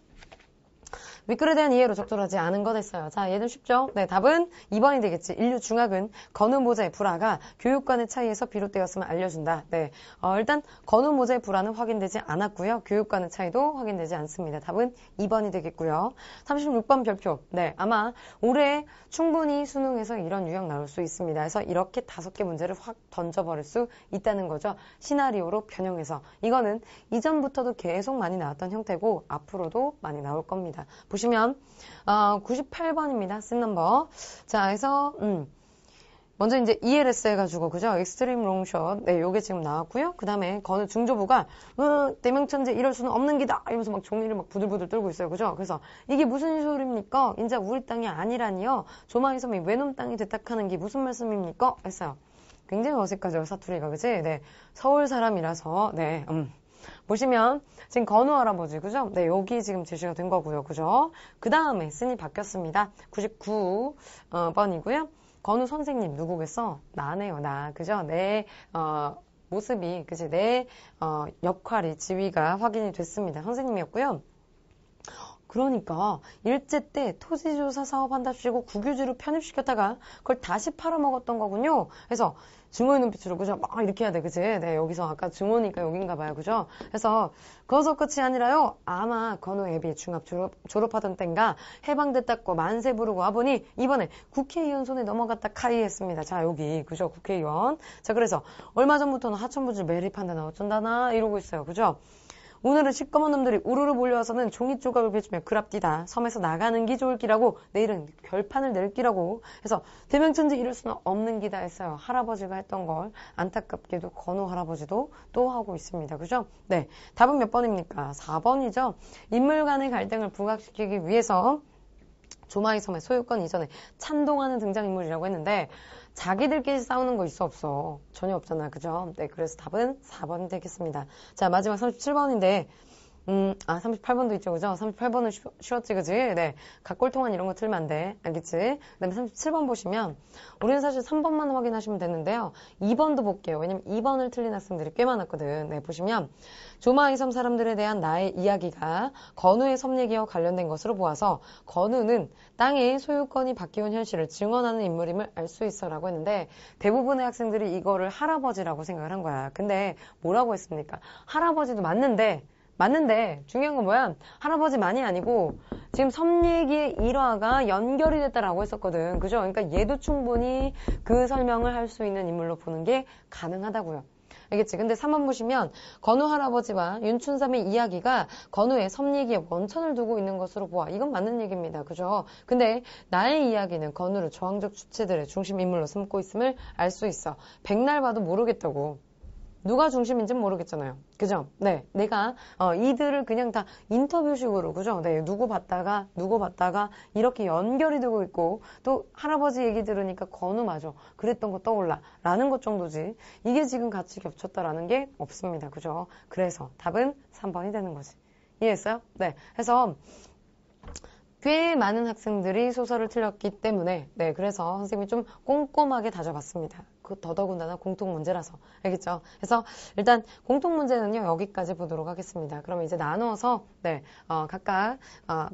윗글에 대한 이해로 적절하지 않은 것 했어요. 자, 얘는 쉽죠? 네, 답은 2번이 되겠지. 인류 중학은 건우 모자의 불화가 교육 간의 차이에서 비롯되었음을 알려준다. 네, 일단 건우 모자의 불화는 확인되지 않았고요. 교육 간의 차이도 확인되지 않습니다. 답은 2번이 되겠고요. 36번 별표. 네, 아마 올해 충분히 수능에서 이런 유형 나올 수 있습니다. 그래서 이렇게 5개 문제를 확 던져버릴 수 있다는 거죠. 시나리오로 변형해서. 이거는 이전부터도 계속 많이 나왔던 형태고 앞으로도 많이 나올 겁니다. 보시면 98번입니다. 쓴 넘버. 자, 그래서 먼저 이제 ELS 해가지고 그죠? 익스트림 롱숏. 네, 요게 지금 나왔고요. 그 다음에 건우 중조부가 대명천재 이럴 수는 없는 기다 이러면서 막 종이를 막 부들부들 떨고 있어요. 그죠? 그래서 이게 무슨 소리입니까? 인자 우리 땅이 아니라니요. 조마의 섬이 외놈 땅이 됐다 하는 게 무슨 말씀입니까? 했어요. 굉장히 어색하죠, 사투리가. 그지? 네, 서울 사람이라서 네. 보시면 지금 건우 할아버지 그죠? 네, 여기 지금 제시가 된 거고요. 그죠? 그 다음에 쓴이 바뀌었습니다. 99번이고요. 건우 선생님 누구겠어? 나네요, 나. 그죠? 내 모습이 그지? 내 역할이 지위가 확인이 됐습니다. 선생님이었고요. 그러니까 일제 때 토지조사 사업 한답시고 국유지로 편입시켰다가 그걸 다시 팔아먹었던 거군요. 그래서 증오의 눈빛으로 그죠? 막 이렇게 해야 돼, 그지? 네, 여기서 아까 증오니까 여긴가 봐요, 그죠? 그래서 그것서 끝이 아니라요. 아마 건우 애비 중학 졸업하던 땐가 해방됐다고 만세 부르고 와보니 이번에 국회의원 손에 넘어갔다 카이 했습니다. 자, 여기 그죠? 국회의원. 자, 그래서 얼마 전부터는 하천부지를 매립한다나 어쩐다나 이러고 있어요, 그죠? 오늘은 시꺼먼 놈들이 우르르 몰려와서는 종이 조각을 베주며 그랍디다. 섬에서 나가는 기 좋을 기라고 내일은 결판을 낼 기라고 해서 대명천지 이럴 수는 없는 기다 했어요. 할아버지가 했던 걸 안타깝게도 건우 할아버지도 또 하고 있습니다. 그죠? 네, 답은 몇 번입니까? 4번이죠. 인물 간의 갈등을 부각시키기 위해서 조마의 섬의 소유권 이전에 찬동하는 등장인물이라고 했는데 자기들끼리 싸우는 거 있어 없어? 전혀 없잖아. 그죠? 네, 그래서 답은 4번이 되겠습니다. 자, 마지막 37번인데 38번도 있죠, 그죠? 38번은 쉬웠지, 그지? 네. 각골통한 이런 거 틀면 안 돼. 알겠지? 그 다음에 37번 보시면, 우리는 사실 3번만 확인하시면 되는데요. 2번도 볼게요. 왜냐면 2번을 틀린 학생들이 꽤 많았거든. 네, 보시면, 조마의 섬 사람들에 대한 나의 이야기가 건우의 섬 얘기와 관련된 것으로 보아서, 건우는 땅의 소유권이 바뀌온 현실을 증언하는 인물임을 알 수 있어 라고 했는데, 대부분의 학생들이 이거를 할아버지라고 생각을 한 거야. 근데 뭐라고 했습니까? 할아버지도 맞는데 중요한 건 뭐야? 할아버지만이 아니고 지금 섬 얘기의 일화가 연결이 됐다라고 했었거든. 그죠? 그러니까 얘도 충분히 그 설명을 할 수 있는 인물로 보는 게 가능하다고요. 알겠지? 근데 3번 보시면 건우 할아버지와 윤춘삼의 이야기가 건우의 섬 얘기에 원천을 두고 있는 것으로 보아. 이건 맞는 얘기입니다. 그죠? 근데 나의 이야기는 건우를 저항적 주체들의 중심 인물로 삼고 있음을 알 수 있어. 백날 봐도 모르겠다고. 누가 중심인지는 모르겠잖아요. 그죠? 네. 내가, 이들을 그냥 다 인터뷰식으로, 그죠? 네. 누구 봤다가, 이렇게 연결이 되고 있고, 또 할아버지 얘기 들으니까 건우 맞아. 그랬던 거 떠올라. 라는 것 정도지. 이게 지금 같이 겹쳤다라는 게 없습니다. 그죠? 그래서 답은 3번이 되는 거지. 이해했어요? 네. 해서, 꽤 많은 학생들이 소설을 틀렸기 때문에 네 그래서 선생님이 좀 꼼꼼하게 다져봤습니다. 그 더더군다나 공통문제라서 알겠죠? 그래서 일단 공통문제는요 여기까지 보도록 하겠습니다. 그러면 이제 나누어서 네 각각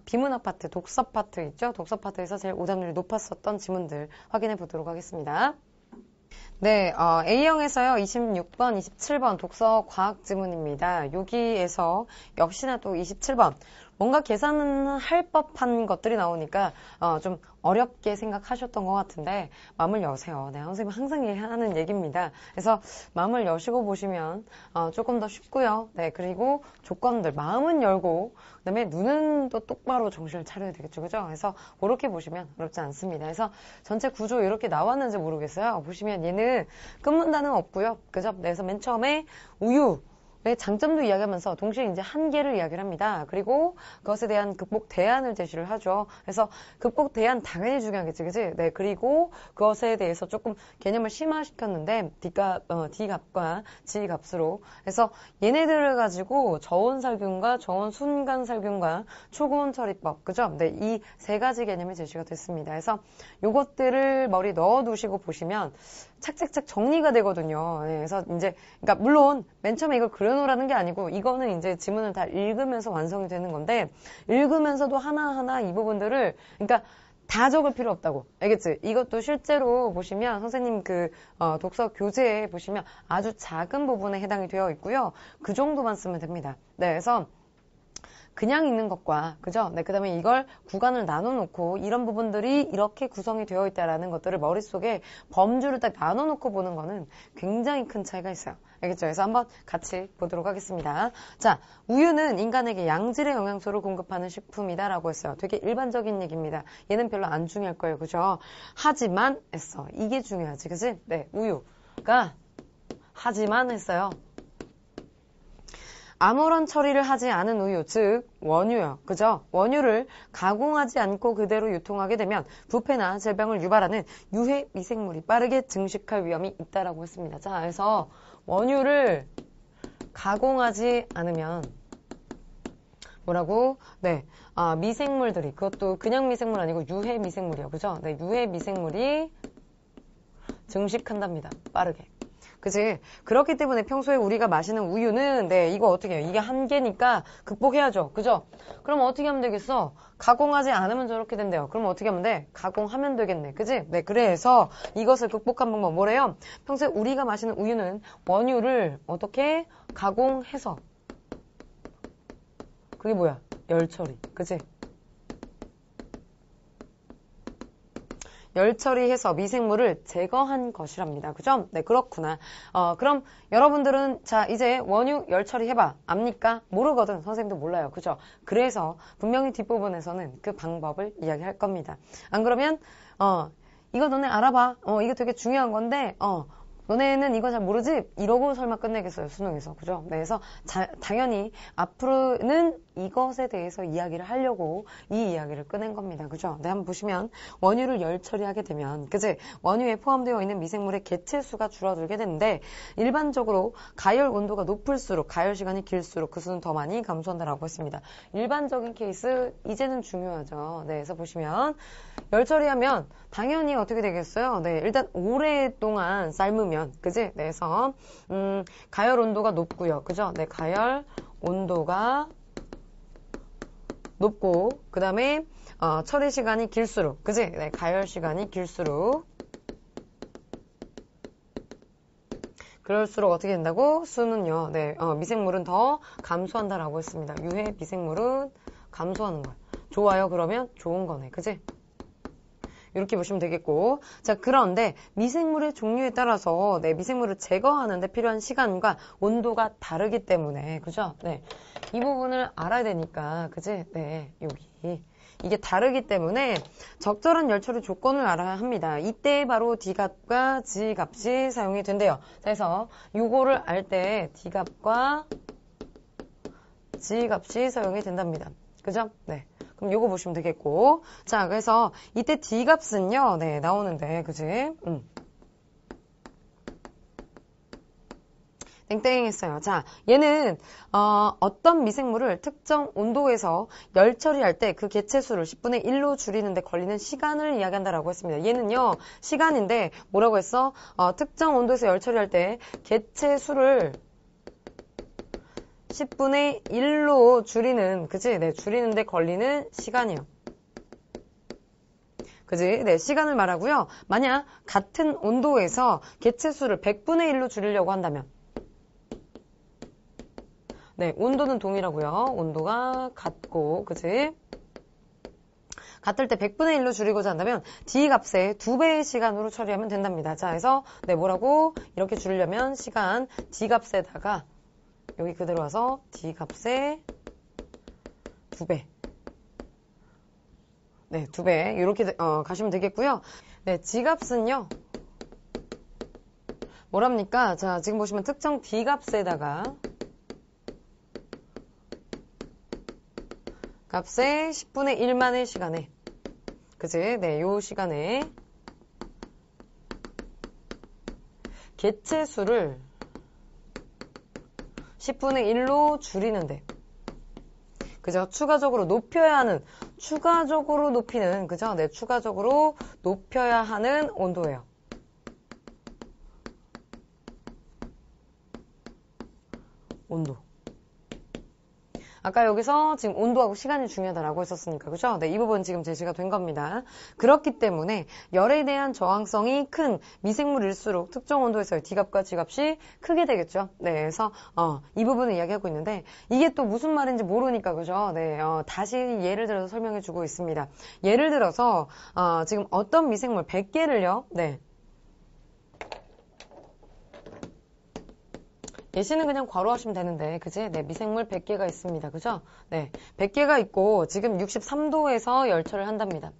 비문학 파트, 독서 파트 있죠? 독서 파트에서 제일 오답률이 높았었던 지문들 확인해 보도록 하겠습니다. 네, A형에서요, 26번, 27번 독서 과학 지문입니다. 여기에서 역시나 또 27번. 뭔가 계산은 할 법한 것들이 나오니까 좀 어렵게 생각하셨던 것 같은데 마음을 여세요. 네, 선생님은 항상 하는 얘기입니다. 그래서 마음을 여시고 보시면 조금 더 쉽고요. 네, 그리고 조건들 마음은 열고 그다음에 눈은 또 똑바로 정신을 차려야 되겠죠, 그죠? 그래서 그렇게 보시면 어렵지 않습니다. 그래서 전체 구조 이렇게 나왔는지 모르겠어요. 보시면 얘는 끝문단은 없고요, 그죠? 네, 그래서 맨 처음에 우유. 네, 장점도 이야기하면서 동시에 이제 한계를 이야기를 합니다. 그리고 그것에 대한 극복 대안을 제시를 하죠. 그래서 극복 대안 당연히 중요하겠지, 그지? 네, 그리고 그것에 대해서 조금 개념을 심화시켰는데 D값과 G값으로. 그래서 얘네들을 가지고 저온살균과 저온순간살균과 초고온 처리법, 그죠? 네, 이 세 가지 개념이 제시가 됐습니다. 그래서 요것들을 머리 넣어두시고 보시면 착착착 정리가 되거든요. 네, 그래서 이제, 그러니까 물론 맨 처음에 이걸 그려놓으라는 게 아니고 이거는 이제 지문을 다 읽으면서 완성이 되는 건데 읽으면서도 하나하나 이 부분들을 그러니까 다 적을 필요 없다고. 알겠지? 이것도 실제로 보시면 선생님 독서 교재에 보시면 아주 작은 부분에 해당이 되어 있고요. 그 정도만 쓰면 됩니다. 네, 그래서 그냥 읽는 것과, 그죠? 네, 그 다음에 이걸 구간을 나눠놓고 이런 부분들이 이렇게 구성이 되어 있다라는 것들을 머릿속에 범주를 딱 나눠놓고 보는 거는 굉장히 큰 차이가 있어요. 알겠죠? 그래서 한번 같이 보도록 하겠습니다. 자, 우유는 인간에게 양질의 영양소를 공급하는 식품이다라고 했어요. 되게 일반적인 얘기입니다. 얘는 별로 안 중요할 거예요. 그죠? 하지만 했어. 이게 중요하지. 그지? 네, 우유가 하지만 했어요. 아무런 처리를 하지 않은 우유, 즉 원유요. 그죠? 원유를 가공하지 않고 그대로 유통하게 되면 부패나 질병을 유발하는 유해 미생물이 빠르게 증식할 위험이 있다라고 했습니다. 자, 그래서 원유를 가공하지 않으면 뭐라고? 네, 미생물들이 그것도 그냥 미생물 아니고 유해 미생물이요. 그죠? 네, 유해 미생물이 증식한답니다. 빠르게. 그치? 그렇기 때문에 평소에 우리가 마시는 우유는, 네, 이거 어떻게 해요? 이게 한계니까 극복해야죠. 그죠? 그럼 어떻게 하면 되겠어? 가공하지 않으면 저렇게 된대요. 그럼 어떻게 하면 돼? 가공하면 되겠네. 그치? 네, 그래서 이것을 극복한 방법 뭐래요? 평소에 우리가 마시는 우유는 원유를 어떻게 가공해서. 그게 뭐야? 열처리. 그치? 열처리해서 미생물을 제거한 것이랍니다. 그죠? 네, 그렇구나. 그럼 여러분들은 자 이제 원유 열처리 해봐. 압니까? 모르거든. 선생님도 몰라요. 그죠? 그래서 분명히 뒷부분에서는 그 방법을 이야기할 겁니다. 안 그러면 이거 너네 알아봐. 이거 되게 중요한 건데 너네는 이거 잘 모르지? 이러고 설마 끝내겠어요, 수능에서. 그죠? 네, 그래서 당연히 앞으로는 이것에 대해서 이야기를 하려고 이 이야기를 꺼낸 겁니다. 그죠? 네, 한번 보시면 원유를 열 처리하게 되면 그지? 원유에 포함되어 있는 미생물의 개체수가 줄어들게 되는데 일반적으로 가열 온도가 높을수록 가열 시간이 길수록 그 수는 더 많이 감소한다라고 했습니다. 일반적인 케이스 이제는 중요하죠. 네, 그래서 보시면 열 처리하면 당연히 어떻게 되겠어요? 네, 일단 오랫동안 삶으면 그지? 네, 그래서 가열 온도가 높고요. 그죠? 네, 가열 온도가 높고 그 다음에 처리 시간이 길수록 그지? 네, 가열 시간이 길수록 그럴수록 어떻게 된다고? 수는요. 네, 미생물은 더 감소한다라고 했습니다. 유해 미생물은 감소하는 거야. 좋아요. 그러면 좋은 거네. 그지? 이렇게 보시면 되겠고. 자, 그런데 미생물의 종류에 따라서 네, 미생물을 제거하는 데 필요한 시간과 온도가 다르기 때문에 그죠? 네. 이 부분을 알아야 되니까. 그지? 네. 여기. 이게 다르기 때문에 적절한 열처리 조건을 알아야 합니다. 이때 바로 D값과 G값이 사용이 된대요. 그래서 요거를 알 때 D값과 G값이 사용이 된답니다. 그죠? 네. 그럼 요거 보시면 되겠고. 자, 그래서 이때 D값은요, 네, 나오는데, 그지? 땡땡 했어요. 자, 얘는, 어떤 미생물을 특정 온도에서 열 처리할 때 그 개체수를 10분의 1로 줄이는데 걸리는 시간을 이야기한다라고 했습니다. 얘는요, 시간인데, 뭐라고 했어? 특정 온도에서 열 처리할 때 개체수를 10분의 1로 줄이는, 그치? 네, 줄이는데 걸리는 시간이요. 그지? 네, 시간을 말하고요. 만약 같은 온도에서 개체수를 100분의 1로 줄이려고 한다면, 네, 온도는 동일하고요. 온도가 같고, 그치? 같을 때 100분의 1로 줄이고자 한다면 D값의 2배의 시간으로 처리하면 된답니다. 자, 그래서 네, 뭐라고? 이렇게 줄이려면 시간 D값에다가 여기 그대로 와서 D값의 2배. 네, 2배. 이렇게 가시면 되겠고요. 네, G값은요. 뭐랍니까? 자, 지금 보시면 특정 D값에다가 값의 10분의 1만의 시간에 그치? 네, 요 시간에 개체수를 10분의 1로 줄이는데 그죠? 추가적으로 높여야 하는 추가적으로 높이는 그죠? 네, 추가적으로 높여야 하는 온도예요. 온도. 아까 여기서 지금 온도하고 시간이 중요하다라고 했었으니까, 그죠? 네, 이 부분 지금 제시가 된 겁니다. 그렇기 때문에 열에 대한 저항성이 큰 미생물일수록 특정 온도에서의 D값과 G값이 크게 되겠죠? 네, 그래서, 이 부분을 이야기하고 있는데, 이게 또 무슨 말인지 모르니까, 그죠? 네, 다시 예를 들어서 설명해 주고 있습니다. 예를 들어서, 지금 어떤 미생물 100개를요, 네. 예시는 그냥 괄호하시면 되는데, 그지? 네, 미생물 100개가 있습니다. 그죠? 네, 100개가 있고, 지금 63도에서 열처를 한답니다.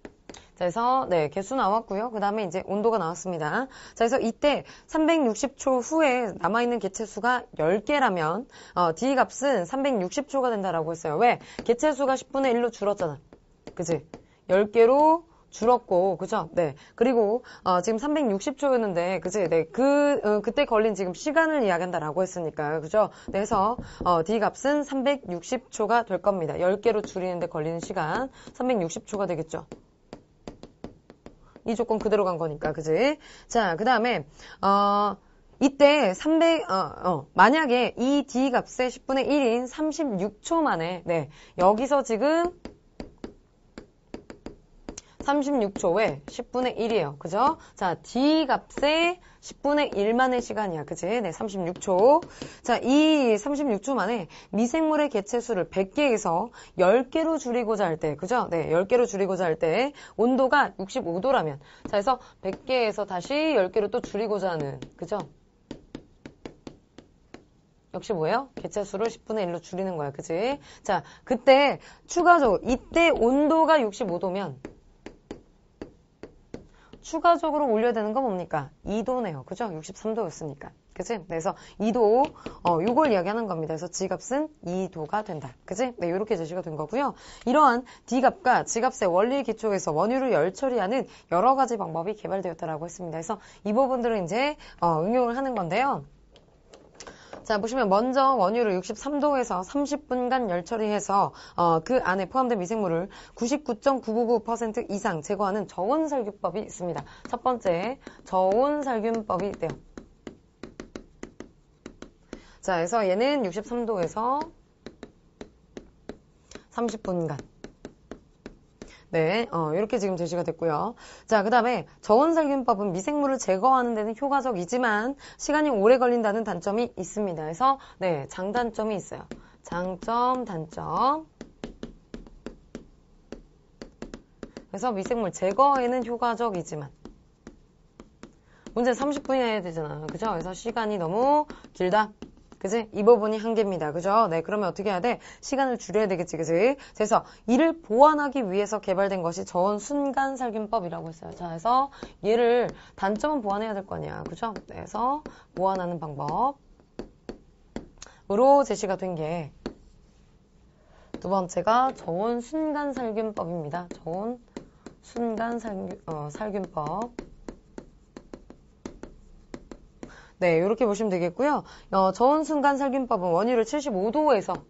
자, 그래서, 네, 개수 나왔고요. 그 다음에 이제 온도가 나왔습니다. 자, 그래서 이때 360초 후에 남아있는 개체수가 10개라면, D 값은 360초가 된다라고 했어요. 왜? 개체수가 10분의 1로 줄었잖아. 그지? 10개로 줄었고, 그죠? 네. 그리고, 지금 360초였는데, 그지? 네. 그때 걸린 지금 시간을 이야기한다라고 했으니까, 그죠? 네, 그래서, D 값은 360초가 될 겁니다. 10개로 줄이는데 걸리는 시간, 360초가 되겠죠? 이 조건 그대로 간 거니까, 그지? 자, 그 다음에, 이때 만약에 이 D 값의 10분의 1인 36초 만에, 네. 여기서 지금, 36초에 10분의 1이에요. 그죠? 자, D 값의 10분의 1만의 시간이야. 그치? 네, 36초. 자, 이 36초 만에 미생물의 개체수를 100개에서 10개로 줄이고자 할 때, 그죠? 네, 10개로 줄이고자 할 때 온도가 65도라면, 자, 그래서 100개에서 다시 10개로 또 줄이고자 하는, 그죠? 역시 뭐예요? 개체수를 10분의 1로 줄이는 거야. 그치? 자, 그때 추가적으로, 이때 온도가 65도면, 추가적으로 올려야 되는 건 뭡니까? 2도네요. 그죠? 63도였으니까. 그치? 그래서 2도, 요걸 이야기하는 겁니다. 그래서 G값은 2도가 된다. 그치? 네, 요렇게 제시가 된 거고요. 이러한 D값과 G값의 원리 기초에서 원유를 열 처리하는 여러 가지 방법이 개발되었다라고 했습니다. 그래서 이 부분들은 이제, 응용을 하는 건데요. 자, 보시면 먼저 원유를 63도에서 30분간 열 처리해서 그 안에 포함된 미생물을 99.999% 이상 제거하는 저온살균법이 있습니다. 첫 번째, 저온살균법이 있대요. 자, 그래서 얘는 63도에서 30분간. 네, 이렇게 지금 제시가 됐고요. 자, 그 다음에 저온살균법은 미생물을 제거하는 데는 효과적이지만 시간이 오래 걸린다는 단점이 있습니다. 그래서 네, 장단점이 있어요. 장점, 단점. 그래서 미생물 제거에는 효과적이지만 문제는 30분이나 해야 되잖아. 그죠? 그래서 시간이 너무 길다. 그지? 이 부분이 한계입니다. 그죠? 네, 그러면 어떻게 해야 돼? 시간을 줄여야 되겠지, 그지? 그래서 이를 보완하기 위해서 개발된 것이 저온 순간살균법이라고 했어요. 자, 그래서 얘를 단점은 보완해야 될 거 아니야. 그죠? 네, 그래서 보완하는 방법으로 제시가 된 게 두 번째가 저온 순간살균법입니다. 저온 순간살균법. 네, 이렇게 보시면 되겠고요. 저온 순간 살균법은 원유를 75도에서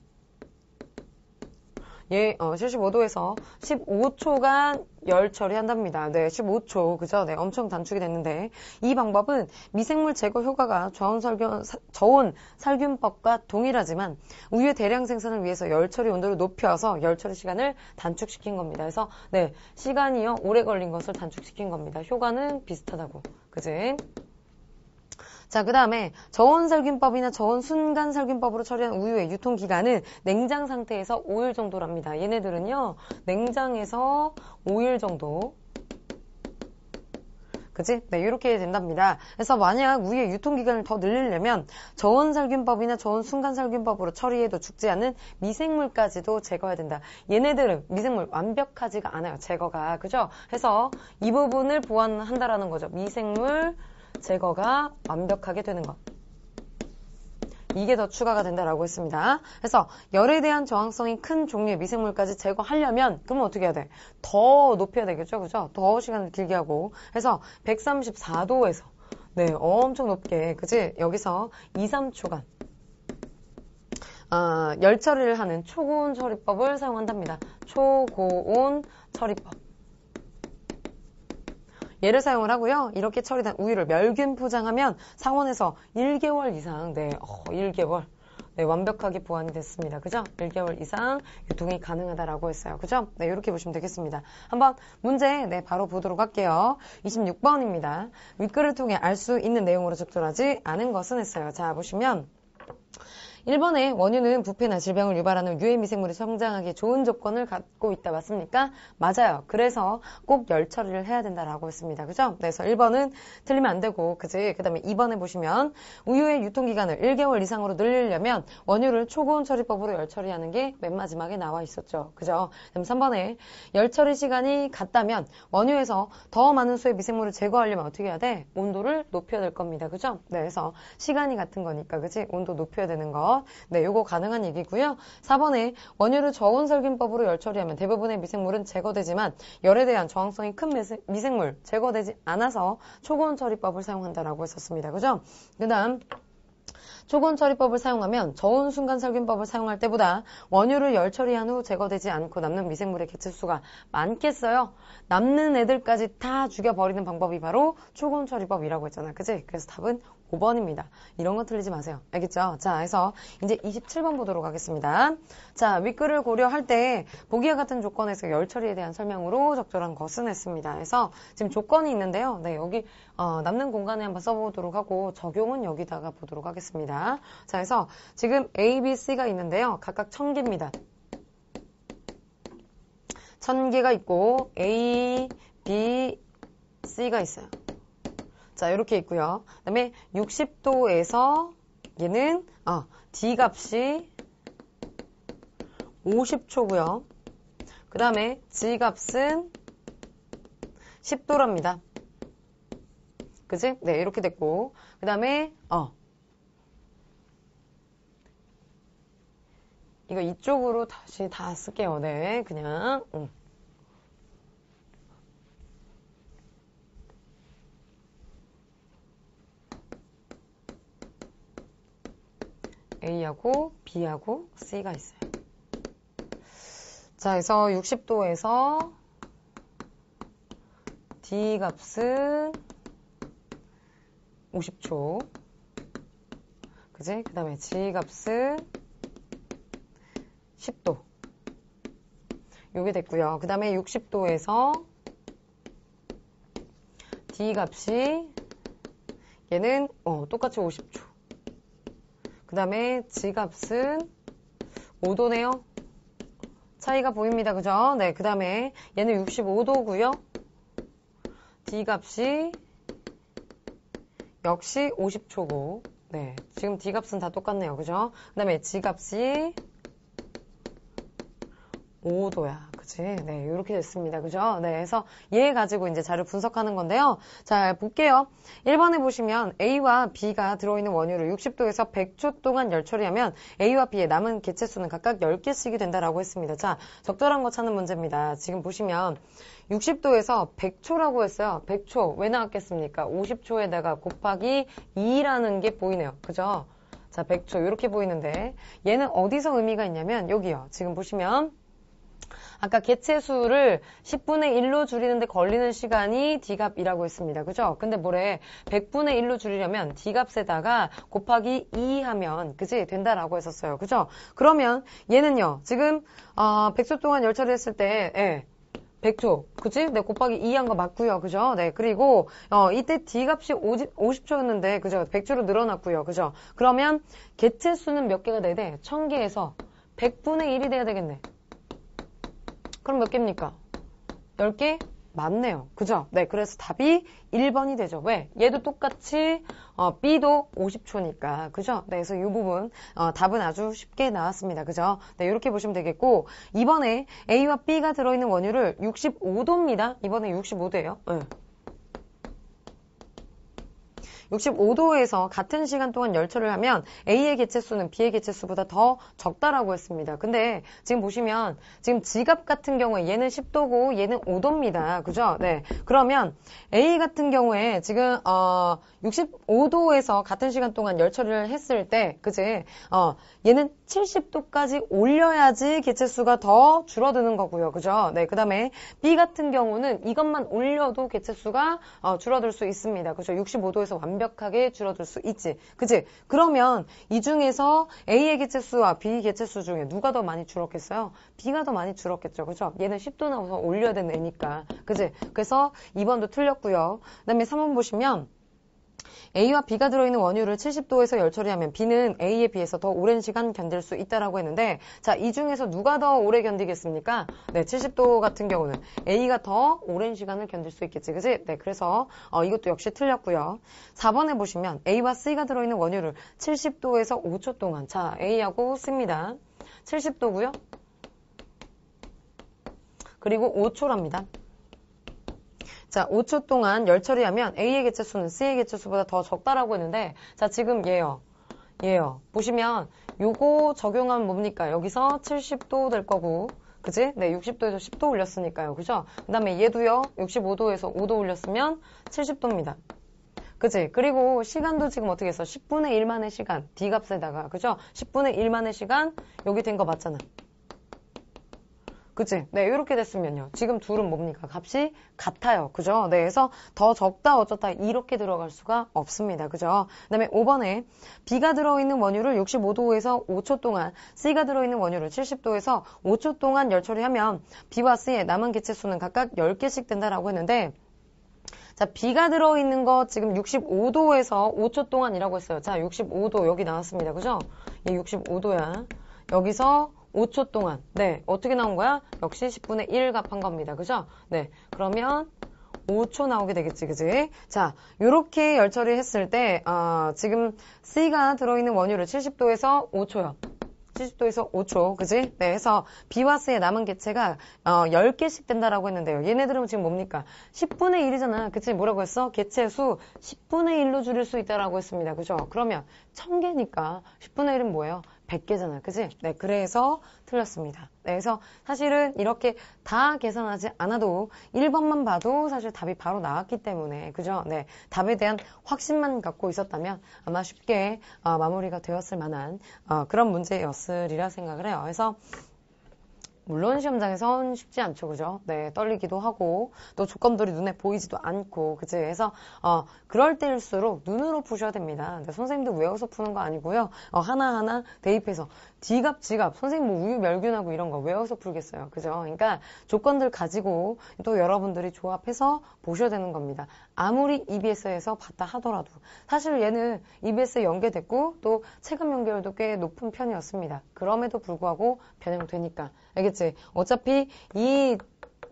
75도에서 15초간 열 처리한답니다. 네, 15초. 그죠? 네, 엄청 단축이 됐는데 이 방법은 미생물 제거 효과가 저온 살균법과 동일하지만 우유의 대량 생산을 위해서 열 처리 온도를 높여서 열 처리 시간을 단축시킨 겁니다. 그래서 네, 시간이요 오래 걸린 것을 단축시킨 겁니다. 효과는 비슷하다고. 그지? 자, 그 다음에 저온살균법이나 저온순간살균법으로 처리한 우유의 유통기간은 냉장 상태에서 5일 정도랍니다. 얘네들은요, 냉장에서 5일 정도. 그치? 네, 이렇게 된답니다. 그래서 만약 우유의 유통기간을 더 늘리려면 저온살균법이나 저온순간살균법으로 처리해도 죽지 않는 미생물까지도 제거해야 된다. 얘네들은 미생물 완벽하지가 않아요. 제거가. 그죠? 그래서 이 부분을 보완한다라는 거죠. 미생물 제거가 완벽하게 되는 것. 이게 더 추가가 된다라고 했습니다. 그래서 열에 대한 저항성이 큰 종류의 미생물까지 제거하려면 그러면 어떻게 해야 돼? 더 높여야 되겠죠? 그죠? 더 시간을 길게 하고. 그래서 134도에서 네, 엄청 높게. 그치? 여기서 2, 3초간 열 처리를 하는 초고온 처리법을 사용한답니다. 초고온 처리법. 얘를 사용을 하고요. 이렇게 처리된 우유를 멸균 포장하면 상온에서 1개월 이상, 네, 1개월. 네, 완벽하게 보완이 됐습니다. 그죠? 1개월 이상 유통이 가능하다라고 했어요. 그죠? 네, 이렇게 보시면 되겠습니다. 한번 문제, 네, 바로 보도록 할게요. 26번입니다. 윗글을 통해 알 수 있는 내용으로 적절하지 않은 것은 했어요. 자, 보시면 1번에 원유는 부패나 질병을 유발하는 유해 미생물이 성장하기 좋은 조건을 갖고 있다. 맞습니까? 맞아요. 그래서 꼭 열 처리를 해야 된다라고 했습니다. 그죠? 그래서 1번은 틀리면 안 되고, 그지? 그 다음에 2번에 보시면 우유의 유통기간을 1개월 이상으로 늘리려면 원유를 초고온 처리법으로 열 처리하는 게 맨 마지막에 나와 있었죠. 그죠? 그다음 3번에 열 처리 시간이 같다면 원유에서 더 많은 수의 미생물을 제거하려면 어떻게 해야 돼? 온도를 높여야 될 겁니다. 그죠? 네, 그래서 시간이 같은 거니까, 그지? 온도 높여야 되는 거. 네, 요거 가능한 얘기고요. 4번에 원유를 저온살균법으로 열 처리하면 대부분의 미생물은 제거되지만 열에 대한 저항성이 큰 미생물 제거되지 않아서 초고온 처리법을 사용한다라고 했었습니다. 그죠? 그 다음 초고온 처리법을 사용하면 저온 순간살균법을 사용할 때보다 원유를 열 처리한 후 제거되지 않고 남는 미생물의 개체수가 많겠어요. 남는 애들까지 다 죽여버리는 방법이 바로 초고온 처리법이라고 했잖아. 그치? 그래서 답은 5번입니다. 이런 거 틀리지 마세요. 알겠죠? 자, 그래서 이제 27번 보도록 하겠습니다. 자, 윗글을 고려할 때 보기와 같은 조건에서 열 처리에 대한 설명으로 적절한 것은 했습니다. 그래서 지금 조건이 있는데요. 네, 여기 남는 공간에 한번 써보도록 하고 적용은 여기다가 보도록 하겠습니다. 자, 그래서 지금 A, B, C가 있는데요. 각각 1000개입니다. 1000개가 있고 A, B, C가 있어요. 자, 이렇게 있고요. 그 다음에 60도에서 얘는 D값이 50초고요. 그 다음에 G값은 10도랍니다. 그지? 네, 이렇게 됐고. 그 다음에, 이거 이쪽으로 다시 다 쓸게요. 네, 그냥. A하고 B하고 C가 있어요. 자, 그래서 60도에서 D 값은 50초. 그지? 그 다음에 G 값은 10도. 요게 됐고요. 그 다음에 60도에서 D 값이 얘는 똑같이 50초. 그 다음에 G 값은 5도네요. 차이가 보입니다. 그죠? 네, 그 다음에 얘는 65도고요. D 값이 역시 50초고, 네, 지금 D 값은 다 똑같네요. 그죠? 그 다음에 G 값이 5도야. 그치? 네, 이렇게 됐습니다. 그죠? 네, 그래서 얘 가지고 이제 자료 분석하는 건데요. 자, 볼게요. 1번에 보시면 A와 B가 들어있는 원유를 60도에서 100초 동안 열 처리하면 A와 B의 남은 개체수는 각각 10개씩이 된다라고 했습니다. 자, 적절한 거 찾는 문제입니다. 지금 보시면 60도에서 100초라고 했어요. 100초. 왜 나왔겠습니까? 50초에다가 곱하기 2라는 게 보이네요. 그죠? 자, 100초. 이렇게 보이는데 얘는 어디서 의미가 있냐면 여기요. 지금 보시면 아까 개체수를 10분의 1로 줄이는데 걸리는 시간이 D값이라고 했습니다. 그죠? 근데 뭐래? 100분의 1로 줄이려면 D값에다가 곱하기 2 하면, 그지? 된다라고 했었어요. 그죠? 그러면 얘는요, 지금, 100초 동안 열 처리했을 때, 100초. 그치? 네, 곱하기 2 한 거 맞고요. 그죠? 네, 그리고, 이때 D값이 50초였는데, 그죠? 100초로 늘어났고요. 그죠? 그러면 개체수는 몇 개가 돼야 돼? 1000개에서 100분의 1이 돼야 되겠네. 그럼 몇 개입니까? 10개? 맞네요. 그죠? 네, 그래서 답이 1번이 되죠. 왜? 얘도 똑같이 B도 50초니까. 그죠? 네, 그래서 이 부분 답은 아주 쉽게 나왔습니다. 그죠? 네, 이렇게 보시면 되겠고 2번에 A와 B가 들어있는 원유를 65도입니다. 이번에 65도예요. 네. 65도에서 같은 시간 동안 열처를 하면 A의 개체수는 B의 개체수보다 더 적다라고 했습니다. 근데 지금 보시면 지금 G값 같은 경우에 얘는 10도고 얘는 5도입니다. 그죠? 네. 그러면 A 같은 경우에 지금 65도에서 같은 시간 동안 열처리를 했을 때 그지? 얘는 70도까지 올려야지 개체수가 더 줄어드는 거고요. 그죠? 네. 그다음에 B 같은 경우는 이것만 올려도 개체수가 줄어들 수 있습니다. 그죠? 65도에서 완벽하게 줄어들 수 있지. 그치? 그러면 이 중에서 A의 개체수와 B 개체수 중에 누가 더 많이 줄었겠어요? B가 더 많이 줄었겠죠. 그죠? 얘는 10도 나와서 올려야 되는 애니까. 그치? 그래서 2번도 틀렸고요. 그 다음에 3번 보시면 A와 B가 들어있는 원유를 70도에서 열 처리하면 B는 A에 비해서 더 오랜 시간 견딜 수 있다라고 했는데 자, 이 중에서 누가 더 오래 견디겠습니까? 네, 70도 같은 경우는 A가 더 오랜 시간을 견딜 수 있겠지. 그지? 네, 그래서 이것도 역시 틀렸고요. 4번에 보시면 A와 C가 들어있는 원유를 70도에서 5초 동안 자, A하고 C입니다. 70도고요. 그리고 5초랍니다. 자, 5초 동안 열 처리하면 A의 개체수는 C의 개체수보다 더 적다라고 했는데 자, 지금 얘요. 보시면 요거 적용하면 뭡니까? 여기서 70도 될 거고 그지? 네, 60도에서 10도 올렸으니까요. 그죠? 그 다음에 얘도요. 65도에서 5도 올렸으면 70도입니다. 그치? 그리고 시간도 지금 어떻게 했어? 10분의 1만의 시간 D값에다가 그죠? 10분의 1만의 시간 여기 된 거 맞잖아. 그치? 네, 이렇게 됐으면요. 지금 둘은 뭡니까? 값이 같아요. 그죠? 네, 그래서 더 적다, 어쩌다 이렇게 들어갈 수가 없습니다. 그죠? 그 다음에 5번에 B가 들어있는 원유를 65도에서 5초 동안, C가 들어있는 원유를 70도에서 5초 동안 열 처리하면 B와 C의 남은 개체수는 각각 10개씩 된다라고 했는데 자, B가 들어있는 거 지금 65도에서 5초 동안이라고 했어요. 자, 65도 여기 나왔습니다. 그죠? 얘 65도야. 여기서 5초 동안. 네. 어떻게 나온 거야? 역시 10분의 1 값한 겁니다. 그죠? 네. 그러면 5초 나오게 되겠지. 그지? 자, 요렇게 열 처리했을 때, 지금 C가 들어있는 원유를 70도에서 5초요. 70도에서 5초, 그지? 네, 해서 비와스의 남은 개체가 10개씩 된다라고 했는데요. 얘네들은 지금 뭡니까? 10분의 1이잖아. 그치? 뭐라고 했어? 개체 수 10분의 1로 줄일 수 있다라고 했습니다. 그죠? 그러면 1000개니까 10분의 1은 뭐예요? 100개잖아. 그지? 네, 그래서 틀렸습니다. 네, 그래서 사실은 이렇게 다 계산하지 않아도 1번만 봐도 사실 답이 바로 나왔기 때문에, 그죠? 네, 답에 대한 확신만 갖고 있었다면 아마 쉽게 마무리가 되었을 만한 그런 문제였으리라 생각을 해요. 그래서 물론 시험장에선 쉽지 않죠, 그죠? 네, 떨리기도 하고, 또 조건들이 눈에 보이지도 않고, 그치? 그래서, 그럴 때일수록 눈으로 푸셔야 됩니다. 근데 선생님도 외워서 푸는 거 아니고요. 하나하나 대입해서, 지갑, 선생님 뭐 우유 멸균하고 이런 거 외워서 풀겠어요. 그죠? 그러니까 조건들 가지고 또 여러분들이 조합해서 보셔야 되는 겁니다. 아무리 EBS에서 봤다 하더라도. 사실 얘는 EBS에 연계됐고, 또 체감 연결도 꽤 높은 편이었습니다. 그럼에도 불구하고 변형되니까. 알겠지? 어차피 이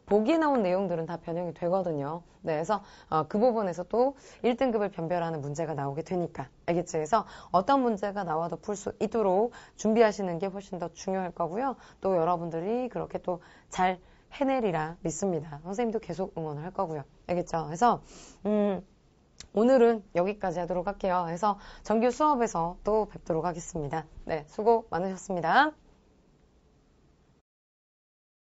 보기에 나온 내용들은 다 변형이 되거든요. 네, 그래서 그 부분에서 또 1등급을 변별하는 문제가 나오게 되니까. 알겠지? 그래서 어떤 문제가 나와도 풀 수 있도록 준비하시는 게 훨씬 더 중요할 거고요. 또 여러분들이 그렇게 또 잘 해내리라 믿습니다. 선생님도 계속 응원을 할 거고요. 알겠죠? 그래서 오늘은 여기까지 하도록 할게요. 그래서 정규 수업에서 또 뵙도록 하겠습니다. 네, 수고 많으셨습니다.